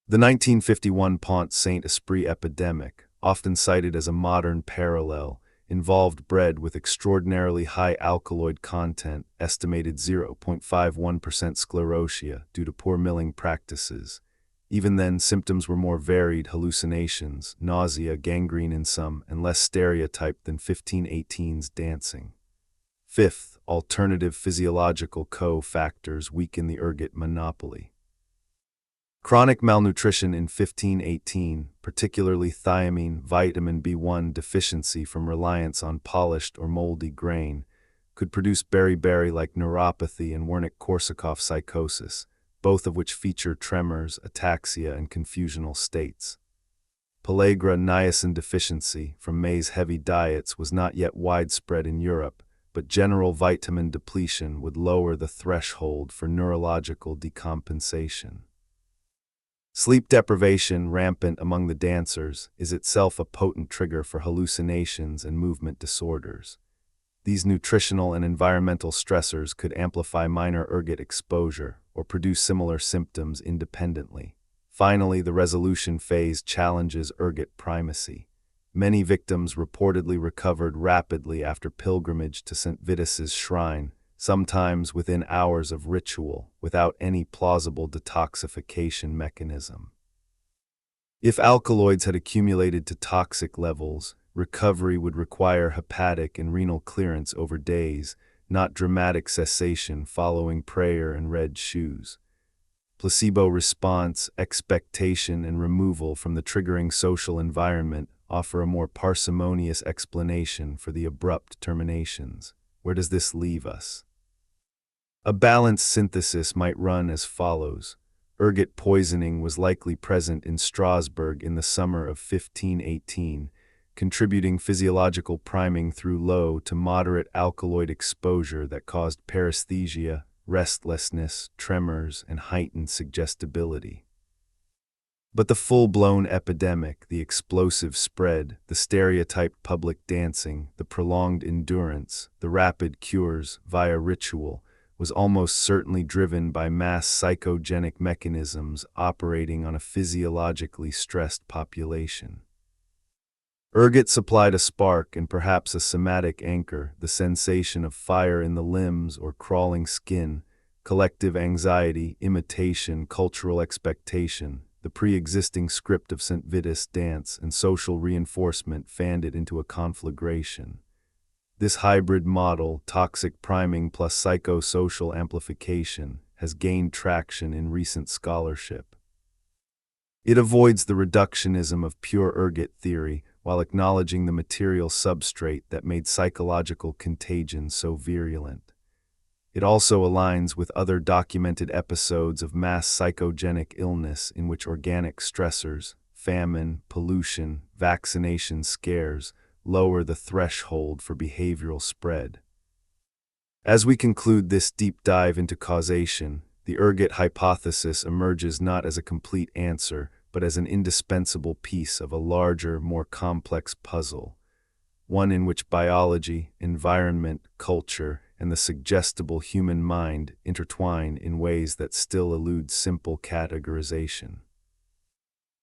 The 1951 Pont Saint-Esprit epidemic, often cited as a modern parallel, involved bread with extraordinarily high alkaloid content, estimated 0.51% sclerotia due to poor milling practices. Even then, symptoms were more varied: hallucinations, nausea, gangrene in some, and less stereotyped than 1518's dancing. Fifth, alternative physiological co-factors weaken the ergot monopoly. Chronic malnutrition in 1518, particularly thiamine, vitamin B1 deficiency from reliance on polished or moldy grain, could produce beriberi-like neuropathy and Wernicke-Korsakoff psychosis, both of which feature tremors, ataxia, and confusional states. Pellagra niacin deficiency from maize-heavy diets was not yet widespread in Europe, but general vitamin depletion would lower the threshold for neurological decompensation. Sleep deprivation, rampant among the dancers, is itself a potent trigger for hallucinations and movement disorders. These nutritional and environmental stressors could amplify minor ergot exposure or produce similar symptoms independently. Finally, the resolution phase challenges ergot primacy. Many victims reportedly recovered rapidly after pilgrimage to St. Vitus's shrine, sometimes within hours of ritual, without any plausible detoxification mechanism. If alkaloids had accumulated to toxic levels, recovery would require hepatic and renal clearance over days, not dramatic cessation following prayer and red shoes. Placebo response, expectation, and removal from the triggering social environment offer a more parsimonious explanation for the abrupt terminations. Where does this leave us? A balanced synthesis might run as follows. Ergot poisoning was likely present in Strasbourg in the summer of 1518, contributing physiological priming through low to moderate alkaloid exposure that caused paresthesia, restlessness, tremors, and heightened suggestibility. But the full-blown epidemic, the explosive spread, the stereotyped public dancing, the prolonged endurance, the rapid cures via ritual, was almost certainly driven by mass psychogenic mechanisms operating on a physiologically stressed population. Ergot supplied a spark and perhaps a somatic anchor, the sensation of fire in the limbs or crawling skin, collective anxiety, imitation, cultural expectation. The pre-existing script of St. Vitus dance and social reinforcement fanned it into a conflagration. This hybrid model, toxic priming plus psychosocial amplification, has gained traction in recent scholarship. It avoids the reductionism of pure ergot theory while acknowledging the material substrate that made psychological contagion so virulent. It also aligns with other documented episodes of mass psychogenic illness in which organic stressors, famine, pollution, vaccination scares, lower the threshold for behavioral spread. As we conclude this deep dive into causation, the ergot hypothesis emerges not as a complete answer, but as an indispensable piece of a larger, more complex puzzle, one in which biology, environment, culture, and the suggestible human mind intertwine in ways that still elude simple categorization.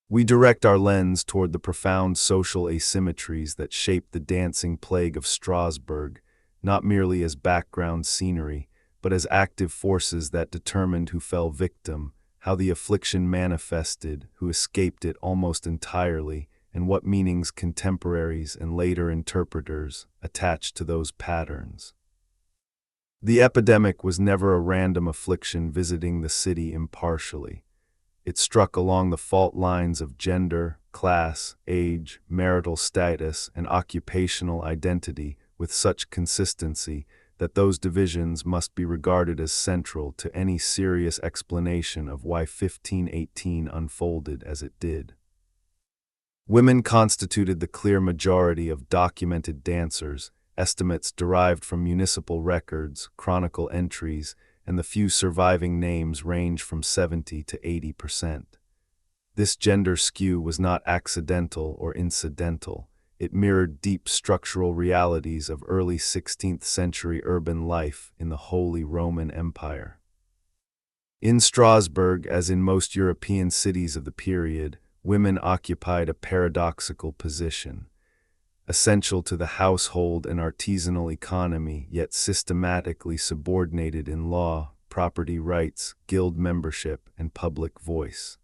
We direct our lens toward the profound social asymmetries that shape the dancing plague of Strasbourg, not merely as background scenery, but as active forces that determined who fell victim, how the affliction manifested, who escaped it almost entirely, and what meanings contemporaries and later interpreters attached to those patterns. The epidemic was never a random affliction visiting the city impartially. It struck along the fault lines of gender, class, age, marital status, and occupational identity with such consistency that those divisions must be regarded as central to any serious explanation of why 1518 unfolded as it did. Women constituted the clear majority of documented dancers. Estimates derived from municipal records, chronicle entries, and the few surviving names range from 70 to 80%. This gender skew was not accidental or incidental. It mirrored deep structural realities of early 16th century urban life in the Holy Roman Empire. In Strasbourg, as in most European cities of the period, women occupied a paradoxical position. Essential to the household and artisanal economy, yet systematically subordinated in law, property rights, guild membership, and public voice.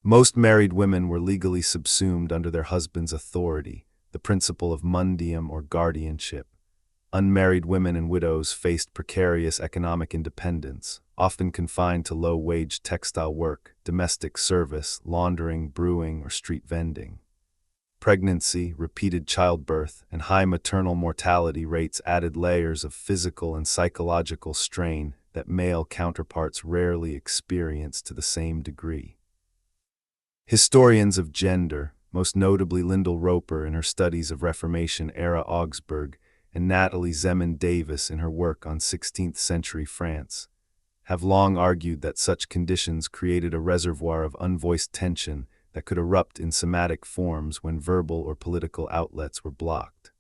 Most married women were legally subsumed under their husband's authority, the principle of mundium or guardianship. Unmarried women and widows faced precarious economic independence, often confined to low-wage textile work, domestic service, laundering, brewing, or street vending. Pregnancy, repeated childbirth, and high maternal mortality rates added layers of physical and psychological strain that male counterparts rarely experienced to the same degree. Historians of gender, most notably Lyndall Roper in her studies of Reformation-era Augsburg and Natalie Zeman Davis in her work on 16th-century France, have long argued that such conditions created a reservoir of unvoiced tension that could erupt in somatic forms when verbal or political outlets were blocked.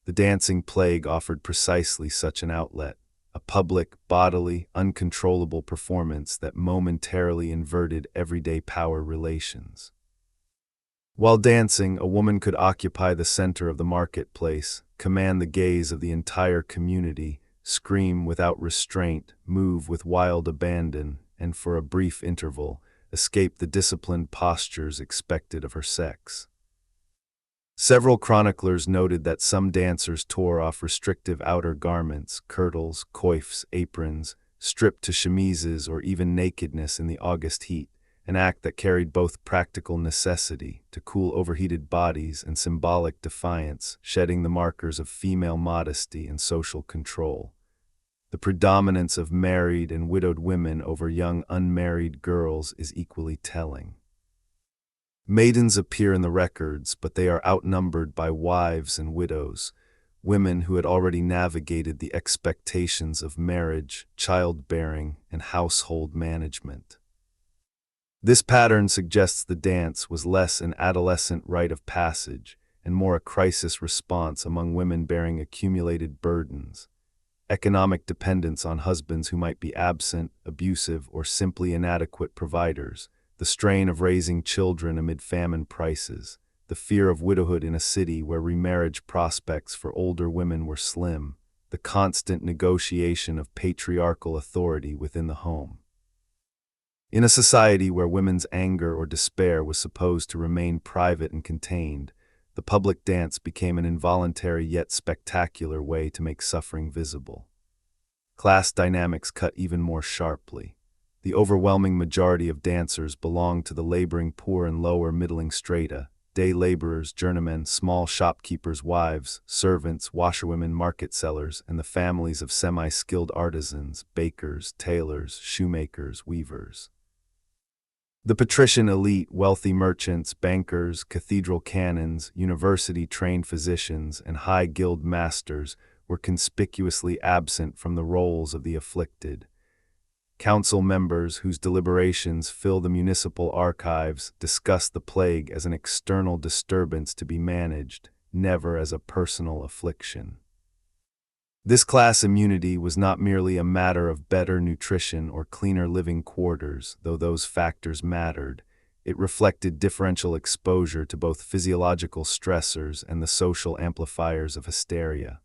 The dancing plague offered precisely such an outlet, a public, bodily, uncontrollable performance that momentarily inverted everyday power relations. While dancing, a woman could occupy the center of the marketplace, command the gaze of the entire community, scream without restraint, move with wild abandon, and for a brief interval, escape the disciplined postures expected of her sex. Several chroniclers noted that some dancers tore off restrictive outer garments, kirtles, coifs, aprons, stripped to chemises or even nakedness in the August heat, an act that carried both practical necessity to cool overheated bodies and symbolic defiance, shedding the markers of female modesty and social control. The predominance of married and widowed women over young unmarried girls is equally telling. Maidens appear in the records, but they are outnumbered by wives and widows, women who had already navigated the expectations of marriage, childbearing, and household management. This pattern suggests the dance was less an adolescent rite of passage and more a crisis response among women bearing accumulated burdens, economic dependence on husbands who might be absent, abusive, or simply inadequate providers, the strain of raising children amid famine prices, the fear of widowhood in a city where remarriage prospects for older women were slim, the constant negotiation of patriarchal authority within the home. In a society where women's anger or despair was supposed to remain private and contained, the public dance became an involuntary yet spectacular way to make suffering visible. Class dynamics cut even more sharply. The overwhelming majority of dancers belonged to the laboring poor and lower middling strata: day laborers, journeymen, small shopkeepers' wives, servants, washerwomen, market sellers, and the families of semi-skilled artisans, bakers, tailors, shoemakers, weavers. The patrician elite, wealthy merchants, bankers, cathedral canons, university-trained physicians, and high guild masters were conspicuously absent from the rolls of the afflicted. Council members whose deliberations fill the municipal archives discuss the plague as an external disturbance to be managed, never as a personal affliction. This class immunity was not merely a matter of better nutrition or cleaner living quarters, though those factors mattered. It reflected differential exposure to both physiological stressors and the social amplifiers of hysteria.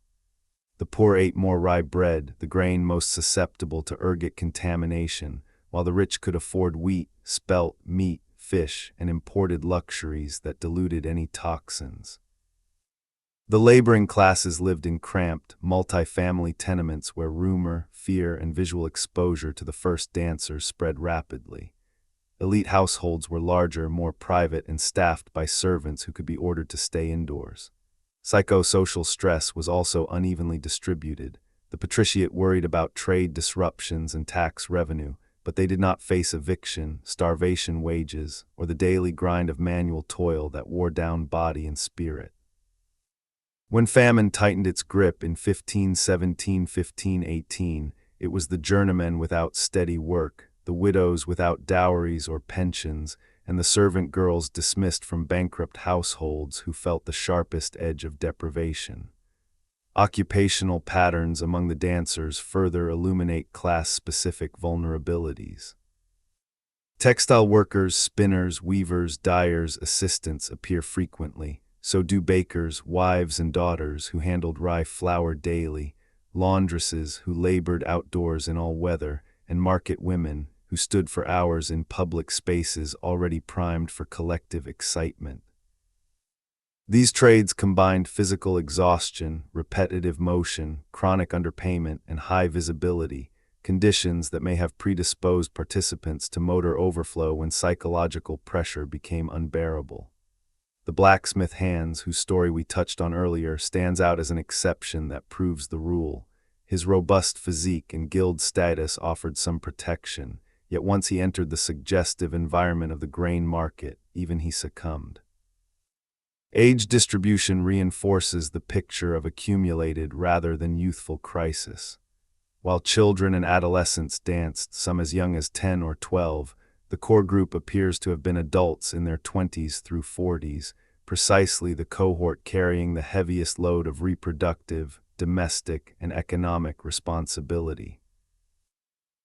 The poor ate more rye bread, the grain most susceptible to ergot contamination, while the rich could afford wheat, spelt, meat, fish, and imported luxuries that diluted any toxins. The laboring classes lived in cramped, multi-family tenements where rumor, fear, and visual exposure to the first dancers spread rapidly. Elite households were larger, more private, and staffed by servants who could be ordered to stay indoors. Psychosocial stress was also unevenly distributed. The patriciate worried about trade disruptions and tax revenue, but they did not face eviction, starvation wages, or the daily grind of manual toil that wore down body and spirit. When famine tightened its grip in 1517–1518, it was the journeymen without steady work, the widows without dowries or pensions, and the servant girls dismissed from bankrupt households who felt the sharpest edge of deprivation. Occupational patterns among the dancers further illuminate class-specific vulnerabilities. Textile workers, spinners, weavers, dyers, assistants appear frequently. So do bakers, wives and daughters who handled rye flour daily, laundresses who labored outdoors in all weather, and market women who stood for hours in public spaces already primed for collective excitement. These trades combined physical exhaustion, repetitive motion, chronic underpayment, and high visibility, conditions that may have predisposed participants to motor overflow when psychological pressure became unbearable. The blacksmith Hans, whose story we touched on earlier, stands out as an exception that proves the rule. His robust physique and guild status offered some protection, yet once he entered the suggestive environment of the grain market, even he succumbed. Age distribution reinforces the picture of accumulated rather than youthful crisis. While children and adolescents danced, some as young as 10 or 12, the core group appears to have been adults in their 20s through 40s, precisely the cohort carrying the heaviest load of reproductive, domestic, and economic responsibility.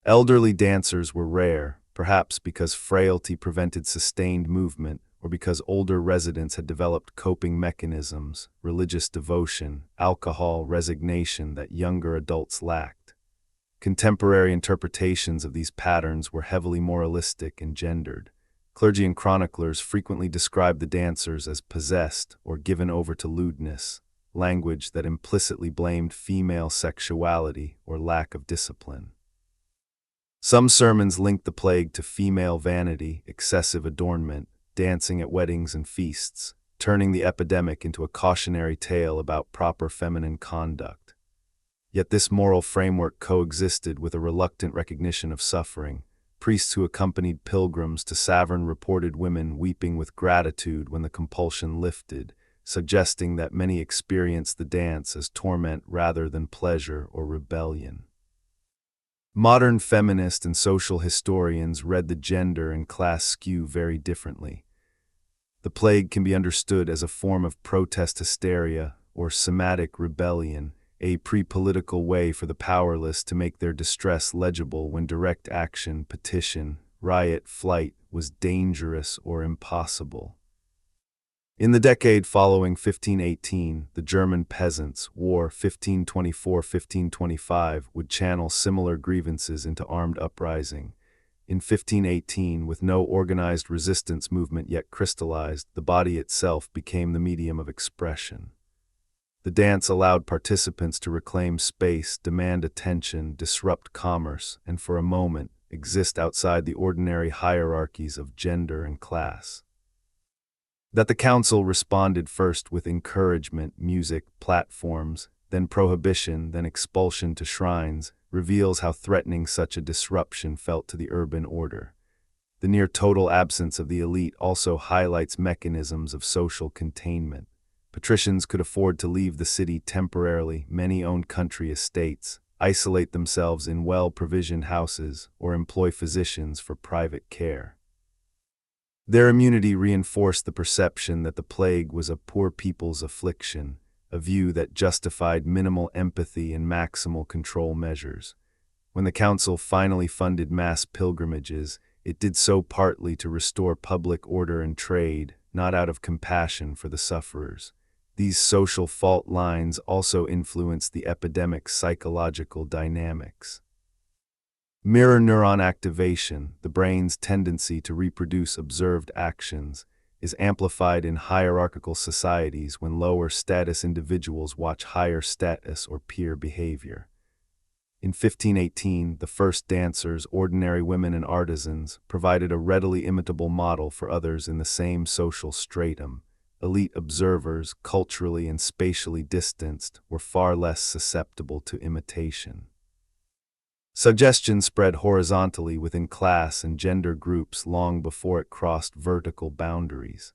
Elderly dancers were rare, perhaps because frailty prevented sustained movement, or because older residents had developed coping mechanisms, religious devotion, alcohol, resignation that younger adults lacked. Contemporary interpretations of these patterns were heavily moralistic and gendered. Clergy and chroniclers frequently described the dancers as possessed or given over to lewdness, language that implicitly blamed female sexuality or lack of discipline. Some sermons linked the plague to female vanity, excessive adornment, dancing at weddings and feasts, turning the epidemic into a cautionary tale about proper feminine conduct. Yet this moral framework coexisted with a reluctant recognition of suffering. Priests who accompanied pilgrims to Savern reported women weeping with gratitude when the compulsion lifted, suggesting that many experienced the dance as torment rather than pleasure or rebellion. Modern feminist and social historians read the gender and class skew very differently. The plague can be understood as a form of protest hysteria or somatic rebellion, a pre-political way for the powerless to make their distress legible when direct action, petition, riot, flight was dangerous or impossible. In the decade following 1518, the German peasants' war 1524-1525 would channel similar grievances into armed uprising. In 1518, with no organized resistance movement yet crystallized, the body itself became the medium of expression. The dance allowed participants to reclaim space, demand attention, disrupt commerce, and for a moment, exist outside the ordinary hierarchies of gender and class. That the council responded first with encouragement, music, platforms, then prohibition, then expulsion to shrines, reveals how threatening such a disruption felt to the urban order. The near-total absence of the elite also highlights mechanisms of social containment. Patricians could afford to leave the city temporarily, many owned country estates, isolate themselves in well-provisioned houses, or employ physicians for private care. Their immunity reinforced the perception that the plague was a poor people's affliction, a view that justified minimal empathy and maximal control measures. When the council finally funded mass pilgrimages, it did so partly to restore public order and trade, not out of compassion for the sufferers. These social fault lines also influenced the epidemic's psychological dynamics. Mirror neuron activation, the brain's tendency to reproduce observed actions, is amplified in hierarchical societies when lower status individuals watch higher status or peer behavior. In 1518, the first dancers, ordinary women and artisans, provided a readily imitable model for others in the same social stratum. Elite observers, culturally and spatially distanced, were far less susceptible to imitation. Suggestion spread horizontally within class and gender groups long before it crossed vertical boundaries.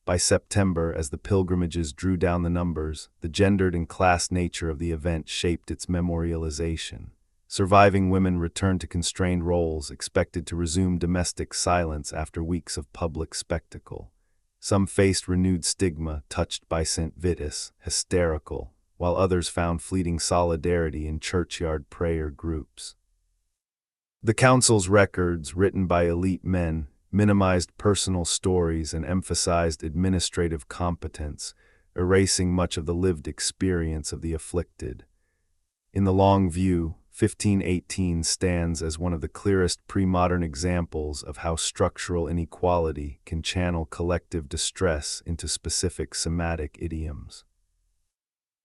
By September, as the pilgrimages drew down the numbers, the gendered and class nature of the event shaped its memorialization. Surviving women returned to constrained roles, expected to resume domestic silence after weeks of public spectacle. Some faced renewed stigma, touched by St. Vitus, hysterical, while others found fleeting solidarity in churchyard prayer groups. The council's records, written by elite men, minimized personal stories and emphasized administrative competence, erasing much of the lived experience of the afflicted. In the long view, 1518 stands as one of the clearest pre-modern examples of how structural inequality can channel collective distress into specific somatic idioms.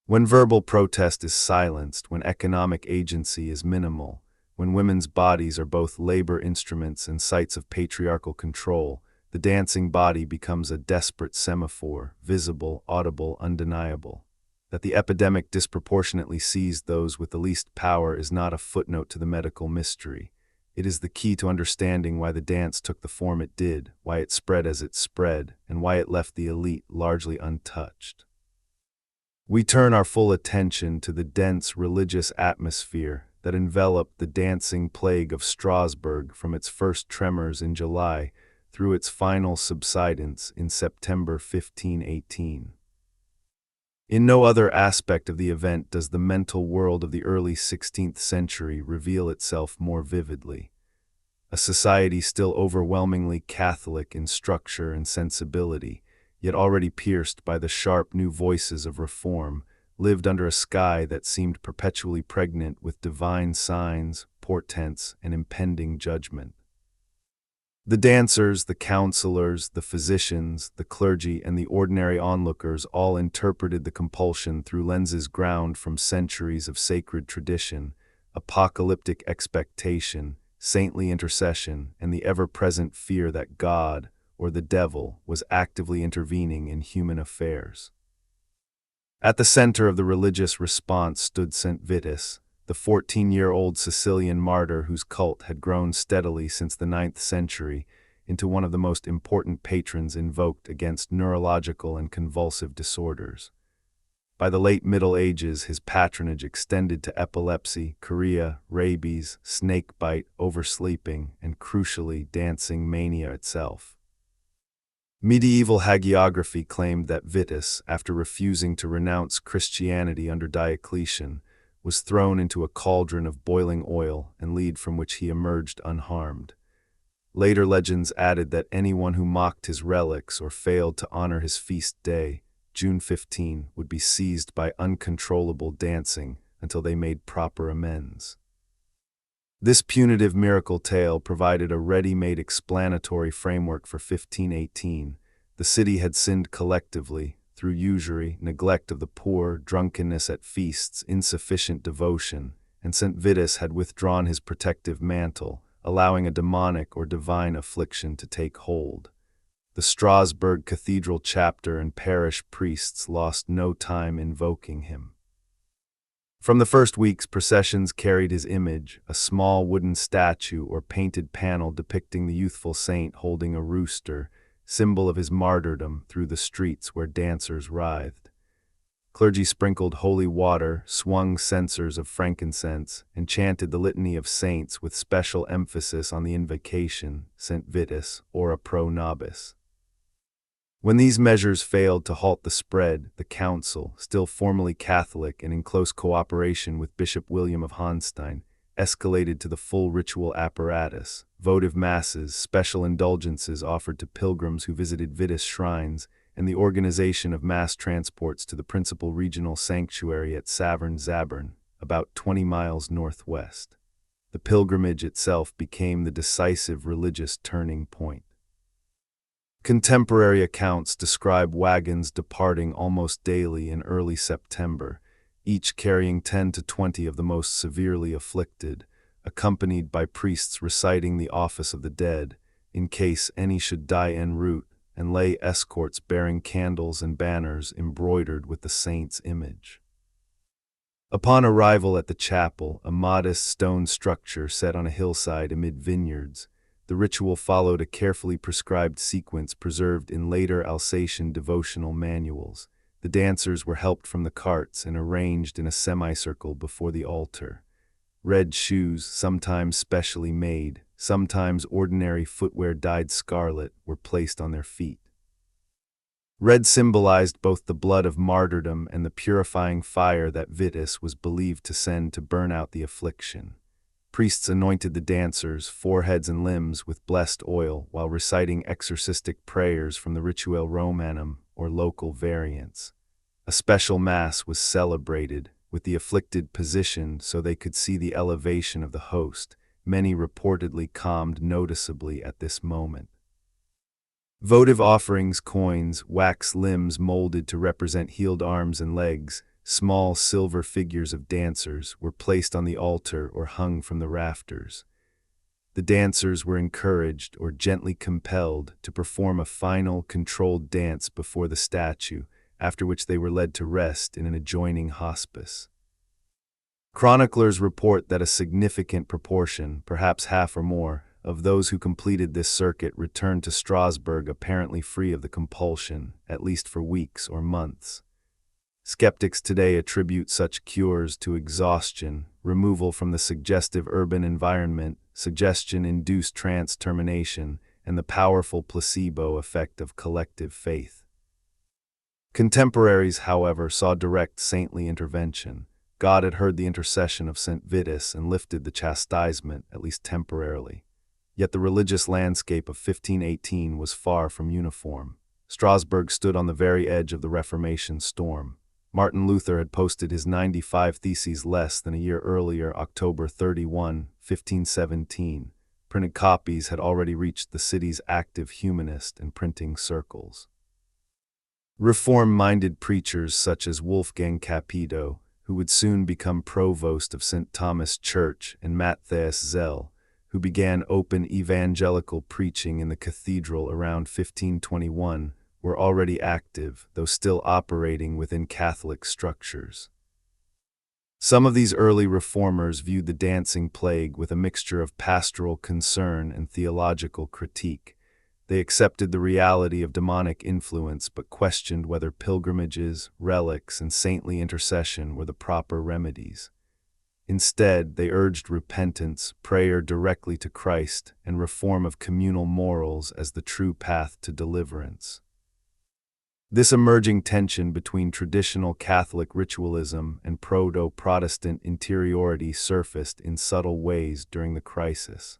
When verbal protest is silenced, when economic agency is minimal, when women's bodies are both labor instruments and sites of patriarchal control, the dancing body becomes a desperate semaphore, visible, audible, undeniable. That the epidemic disproportionately seized those with the least power is not a footnote to the medical mystery. It is the key to understanding why the dance took the form it did, why it spread as it spread, and why it left the elite largely untouched. We turn our full attention to the dense religious atmosphere that enveloped the dancing plague of Strasbourg from its first tremors in July through its final subsidence in September 1518. In no other aspect of the event does the mental world of the early 16th century reveal itself more vividly. A society still overwhelmingly Catholic in structure and sensibility, yet already pierced by the sharp new voices of reform, lived under a sky that seemed perpetually pregnant with divine signs, portents, and impending judgment. The dancers, the counselors, the physicians, the clergy, and the ordinary onlookers all interpreted the compulsion through lenses ground from centuries of sacred tradition, apocalyptic expectation, saintly intercession, and the ever-present fear that God, or the devil, was actively intervening in human affairs. At the center of the religious response stood St. Vitus, the 14-year-old Sicilian martyr whose cult had grown steadily since the 9th century into one of the most important patrons invoked against neurological and convulsive disorders. By the late Middle Ages, his patronage extended to epilepsy, chorea, rabies, snakebite, oversleeping, and crucially, dancing mania itself. Medieval hagiography claimed that Vitus, after refusing to renounce Christianity under Diocletian, was thrown into a cauldron of boiling oil and lead from which he emerged unharmed. Later legends added that anyone who mocked his relics or failed to honor his feast day, June 15, would be seized by uncontrollable dancing until they made proper amends. This punitive miracle tale provided a ready-made explanatory framework for 1518. The city had sinned collectively, through usury, neglect of the poor, drunkenness at feasts, insufficient devotion, and St. Vitus had withdrawn his protective mantle, allowing a demonic or divine affliction to take hold. The Strasbourg Cathedral chapter and parish priests lost no time invoking him. From the first weeks, processions carried his image, a small wooden statue or painted panel depicting the youthful saint holding a rooster, symbol of his martyrdom, through the streets where dancers writhed. Clergy sprinkled holy water, swung censers of frankincense, and chanted the litany of saints with special emphasis on the invocation, St. Vitus, ora pro nobis. When these measures failed to halt the spread, the council, still formally Catholic and in close cooperation with Bishop William of Honstein, escalated to the full ritual apparatus, votive masses, special indulgences offered to pilgrims who visited Vitus shrines, and the organization of mass transports to the principal regional sanctuary at Saverne-Zabern, about 20 miles northwest. The pilgrimage itself became the decisive religious turning point. Contemporary accounts describe wagons departing almost daily in early September, each carrying 10 to 20 of the most severely afflicted, accompanied by priests reciting the office of the dead, in case any should die en route, and lay escorts bearing candles and banners embroidered with the saint's image. Upon arrival at the chapel, a modest stone structure set on a hillside amid vineyards, the ritual followed a carefully prescribed sequence preserved in later Alsatian devotional manuals. The dancers were helped from the carts and arranged in a semicircle before the altar. Red shoes, sometimes specially made, sometimes ordinary footwear dyed scarlet, were placed on their feet. Red symbolized both the blood of martyrdom and the purifying fire that Vitus was believed to send to burn out the affliction. Priests anointed the dancers' foreheads and limbs with blessed oil while reciting exorcistic prayers from the Rituale Romanum or local variants. A special mass was celebrated, with the afflicted positioned so they could see the elevation of the host. Many reportedly calmed noticeably at this moment. Votive offerings, coins, wax limbs molded to represent healed arms and legs, small silver figures of dancers were placed on the altar or hung from the rafters. The dancers were encouraged or gently compelled to perform a final, controlled dance before the statue, after which they were led to rest in an adjoining hospice. Chroniclers report that a significant proportion, perhaps half or more, of those who completed this circuit returned to Strasbourg apparently free of the compulsion, at least for weeks or months. Skeptics today attribute such cures to exhaustion, removal from the suggestive urban environment, suggestion-induced trance termination, and the powerful placebo effect of collective faith. Contemporaries, however, saw direct saintly intervention. God had heard the intercession of St. Vitus and lifted the chastisement, at least temporarily. Yet the religious landscape of 1518 was far from uniform. Strasbourg stood on the very edge of the Reformation storm. Martin Luther had posted his 95 Theses less than a year earlier, October 31, 1517. Printed copies had already reached the city's active humanist and printing circles. Reform-minded preachers such as Wolfgang Capito, who would soon become provost of St. Thomas Church, and Matthias Zell, who began open evangelical preaching in the cathedral around 1521, were already active, though still operating within Catholic structures. Some of these early reformers viewed the dancing plague with a mixture of pastoral concern and theological critique. They accepted the reality of demonic influence but questioned whether pilgrimages, relics, and saintly intercession were the proper remedies. Instead, they urged repentance, prayer directly to Christ, and reform of communal morals as the true path to deliverance. This emerging tension between traditional Catholic ritualism and proto-Protestant interiority surfaced in subtle ways during the crisis.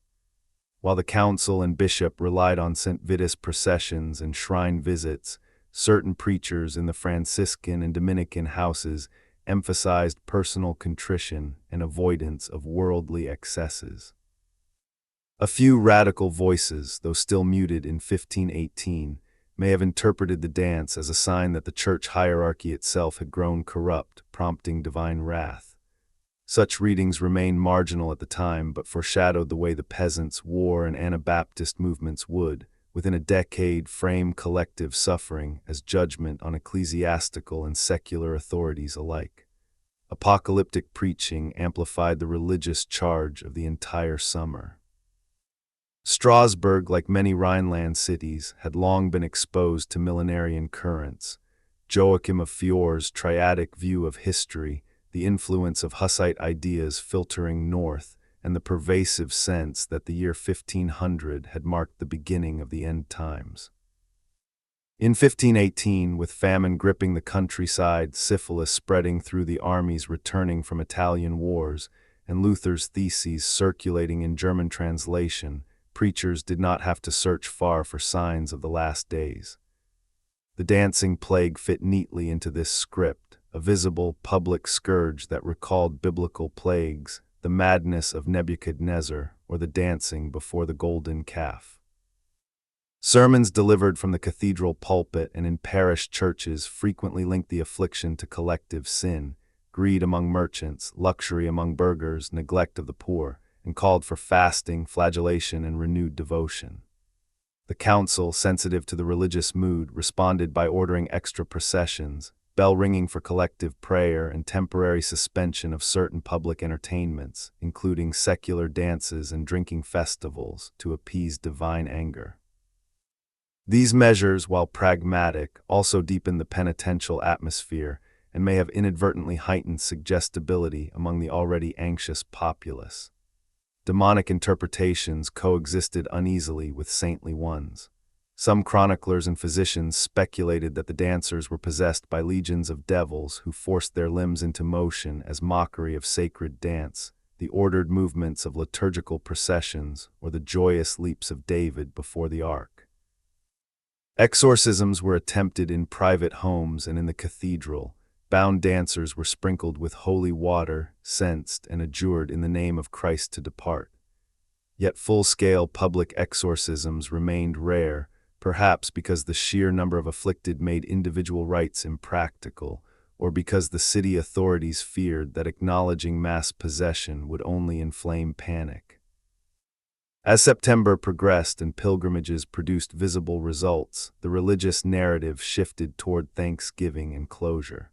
While the council and bishop relied on St. Vitus processions and shrine visits, certain preachers in the Franciscan and Dominican houses emphasized personal contrition and avoidance of worldly excesses. A few radical voices, though still muted in 1518, may have interpreted the dance as a sign that the church hierarchy itself had grown corrupt, prompting divine wrath. Such readings remained marginal at the time but foreshadowed the way the peasants' war and Anabaptist movements would, within a decade, frame collective suffering as judgment on ecclesiastical and secular authorities alike. Apocalyptic preaching amplified the religious charge of the entire summer. Strasbourg, like many Rhineland cities, had long been exposed to millenarian currents. Joachim of Fior's triadic view of history, the influence of Hussite ideas filtering north, and the pervasive sense that the year 1500 had marked the beginning of the end times. In 1518, with famine gripping the countryside, syphilis spreading through the armies returning from Italian wars, and Luther's theses circulating in German translation, preachers did not have to search far for signs of the last days. The dancing plague fit neatly into this script, a visible public scourge that recalled biblical plagues, the madness of Nebuchadnezzar, or the dancing before the golden calf. Sermons delivered from the cathedral pulpit and in parish churches frequently linked the affliction to collective sin, greed among merchants, luxury among burghers, neglect of the poor, and called for fasting, flagellation, and renewed devotion. The council, sensitive to the religious mood, responded by ordering extra processions, bell ringing for collective prayer, and temporary suspension of certain public entertainments, including secular dances and drinking festivals, to appease divine anger. These measures, while pragmatic, also deepened the penitential atmosphere and may have inadvertently heightened suggestibility among the already anxious populace. Demonic interpretations coexisted uneasily with saintly ones. Some chroniclers and physicians speculated that the dancers were possessed by legions of devils who forced their limbs into motion as mockery of sacred dance, the ordered movements of liturgical processions, or the joyous leaps of David before the ark. Exorcisms were attempted in private homes and in the cathedral. Bound dancers were sprinkled with holy water, censed, and adjured in the name of Christ to depart. Yet full-scale public exorcisms remained rare, perhaps because the sheer number of afflicted made individual rites impractical, or because the city authorities feared that acknowledging mass possession would only inflame panic. As September progressed and pilgrimages produced visible results, the religious narrative shifted toward thanksgiving and closure.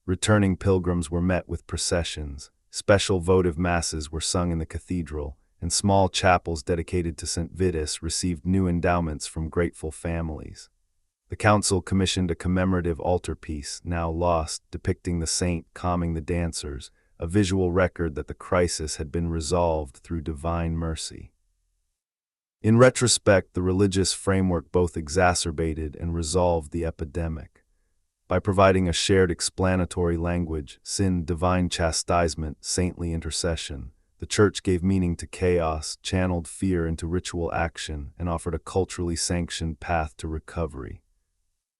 Returning pilgrims were met with processions, special votive masses were sung in the cathedral, and small chapels dedicated to St. Vitus received new endowments from grateful families. The council commissioned a commemorative altarpiece, now lost, depicting the saint calming the dancers, a visual record that the crisis had been resolved through divine mercy. In retrospect, the religious framework both exacerbated and resolved the epidemic. By providing a shared explanatory language, sin, divine chastisement, saintly intercession, the Church gave meaning to chaos, channeled fear into ritual action, and offered a culturally sanctioned path to recovery.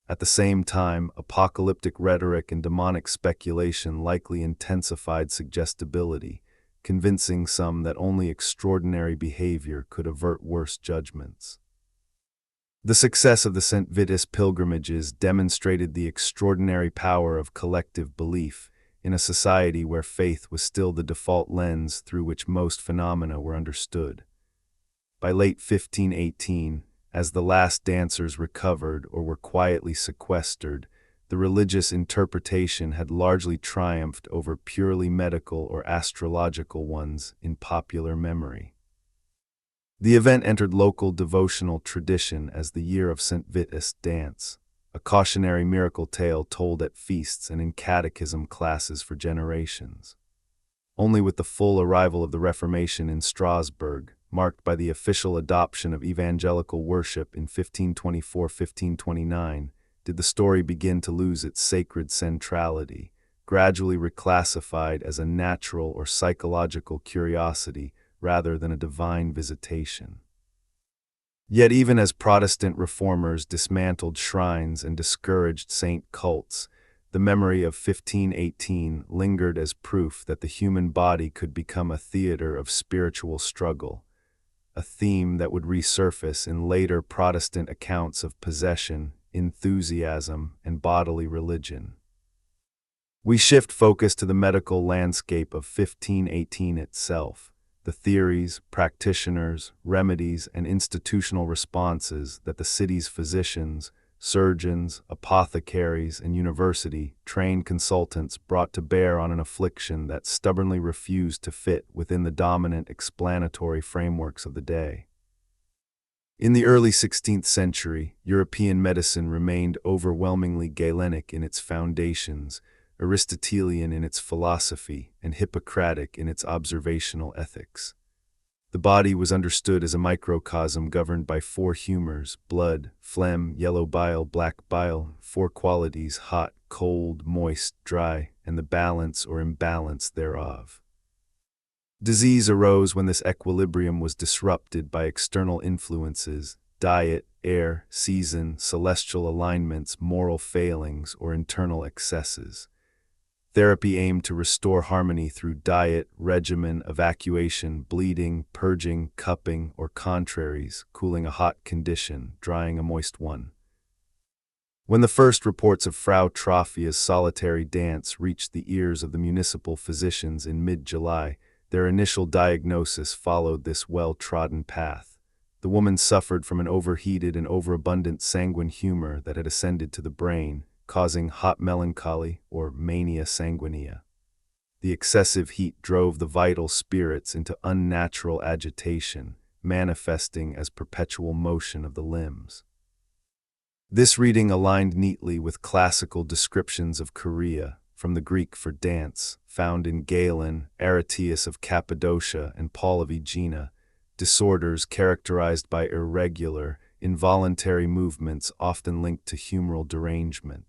At the same time, apocalyptic rhetoric and demonic speculation likely intensified suggestibility, convincing some that only extraordinary behavior could avert worse judgments. The success of the St. Vitus pilgrimages demonstrated the extraordinary power of collective belief in a society where faith was still the default lens through which most phenomena were understood. By late 1518, as the last dancers recovered or were quietly sequestered, the religious interpretation had largely triumphed over purely medical or astrological ones in popular memory. The event entered local devotional tradition as the Year of St. Vitus dance, a cautionary miracle tale told at feasts and in catechism classes for generations. Only with the full arrival of the Reformation in Strasbourg, marked by the official adoption of evangelical worship in 1524-1529, did the story begin to lose its sacred centrality, gradually reclassified as a natural or psychological curiosity rather than a divine visitation. Yet even as Protestant reformers dismantled shrines and discouraged saint cults, the memory of 1518 lingered as proof that the human body could become a theater of spiritual struggle, a theme that would resurface in later Protestant accounts of possession, enthusiasm, and bodily religion. We shift focus to the medical landscape of 1518 itself, the theories, practitioners, remedies, and institutional responses that the city's physicians, surgeons, apothecaries, and university-trained consultants brought to bear on an affliction that stubbornly refused to fit within the dominant explanatory frameworks of the day. In the early 16th century, European medicine remained overwhelmingly Galenic in its foundations, Aristotelian in its philosophy, and Hippocratic in its observational ethics. The body was understood as a microcosm governed by four humors: blood, phlegm, yellow bile, black bile, four qualities: hot, cold, moist, dry, and the balance or imbalance thereof. Disease arose when this equilibrium was disrupted by external influences: diet, air, season, celestial alignments, moral failings, or internal excesses. Therapy aimed to restore harmony through diet, regimen, evacuation, bleeding, purging, cupping, or contraries, cooling a hot condition, drying a moist one. When the first reports of Frau Trophia's solitary dance reached the ears of the municipal physicians in mid-July, their initial diagnosis followed this well-trodden path. The woman suffered from an overheated and overabundant sanguine humor that had ascended to the brain, causing hot melancholy or mania sanguinea. The excessive heat drove the vital spirits into unnatural agitation, manifesting as perpetual motion of the limbs. This reading aligned neatly with classical descriptions of chorea, from the Greek for dance, found in Galen, Aretius of Cappadocia, and Paul of Aegina, disorders characterized by irregular, involuntary movements often linked to humoral derangement.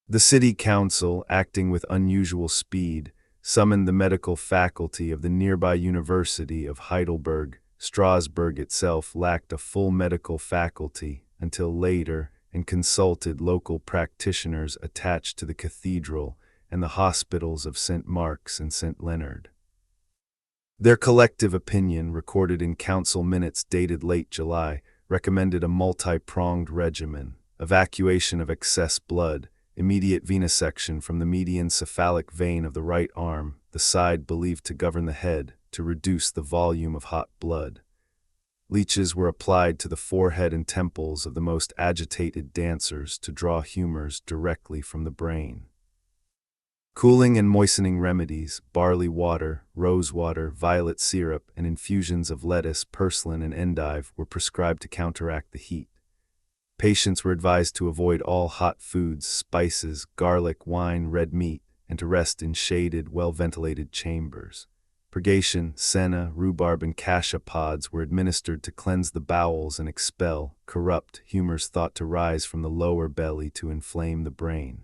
The city council, acting with unusual speed, summoned the medical faculty of the nearby University of Heidelberg. Strasbourg itself lacked a full medical faculty until later, and consulted local practitioners attached to the cathedral and the hospitals of St. Mark's and St. Leonard. Their collective opinion, recorded in council minutes dated late July, recommended a multi-pronged regimen: evacuation of excess blood, immediate venesection from the median cephalic vein of the right arm, the side believed to govern the head, to reduce the volume of hot blood. Leeches were applied to the forehead and temples of the most agitated dancers to draw humors directly from the brain. Cooling and moistening remedies, barley water, rose water, violet syrup, and infusions of lettuce, purslane, and endive were prescribed to counteract the heat. Patients were advised to avoid all hot foods, spices, garlic, wine, red meat, and to rest in shaded, well-ventilated chambers. Purgation, senna, rhubarb, and cassia pods were administered to cleanse the bowels and expel corrupt humors thought to rise from the lower belly to inflame the brain.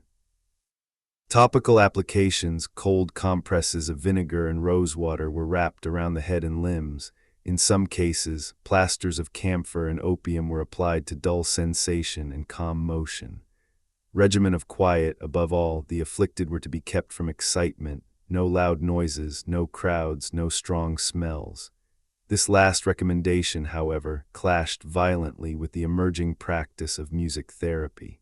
Topical applications, cold compresses of vinegar and rosewater were wrapped around the head and limbs. In some cases, plasters of camphor and opium were applied to dull sensation and calm motion. Regimen of quiet: above all, the afflicted were to be kept from excitement, no loud noises, no crowds, no strong smells. This last recommendation, however, clashed violently with the emerging practice of music therapy.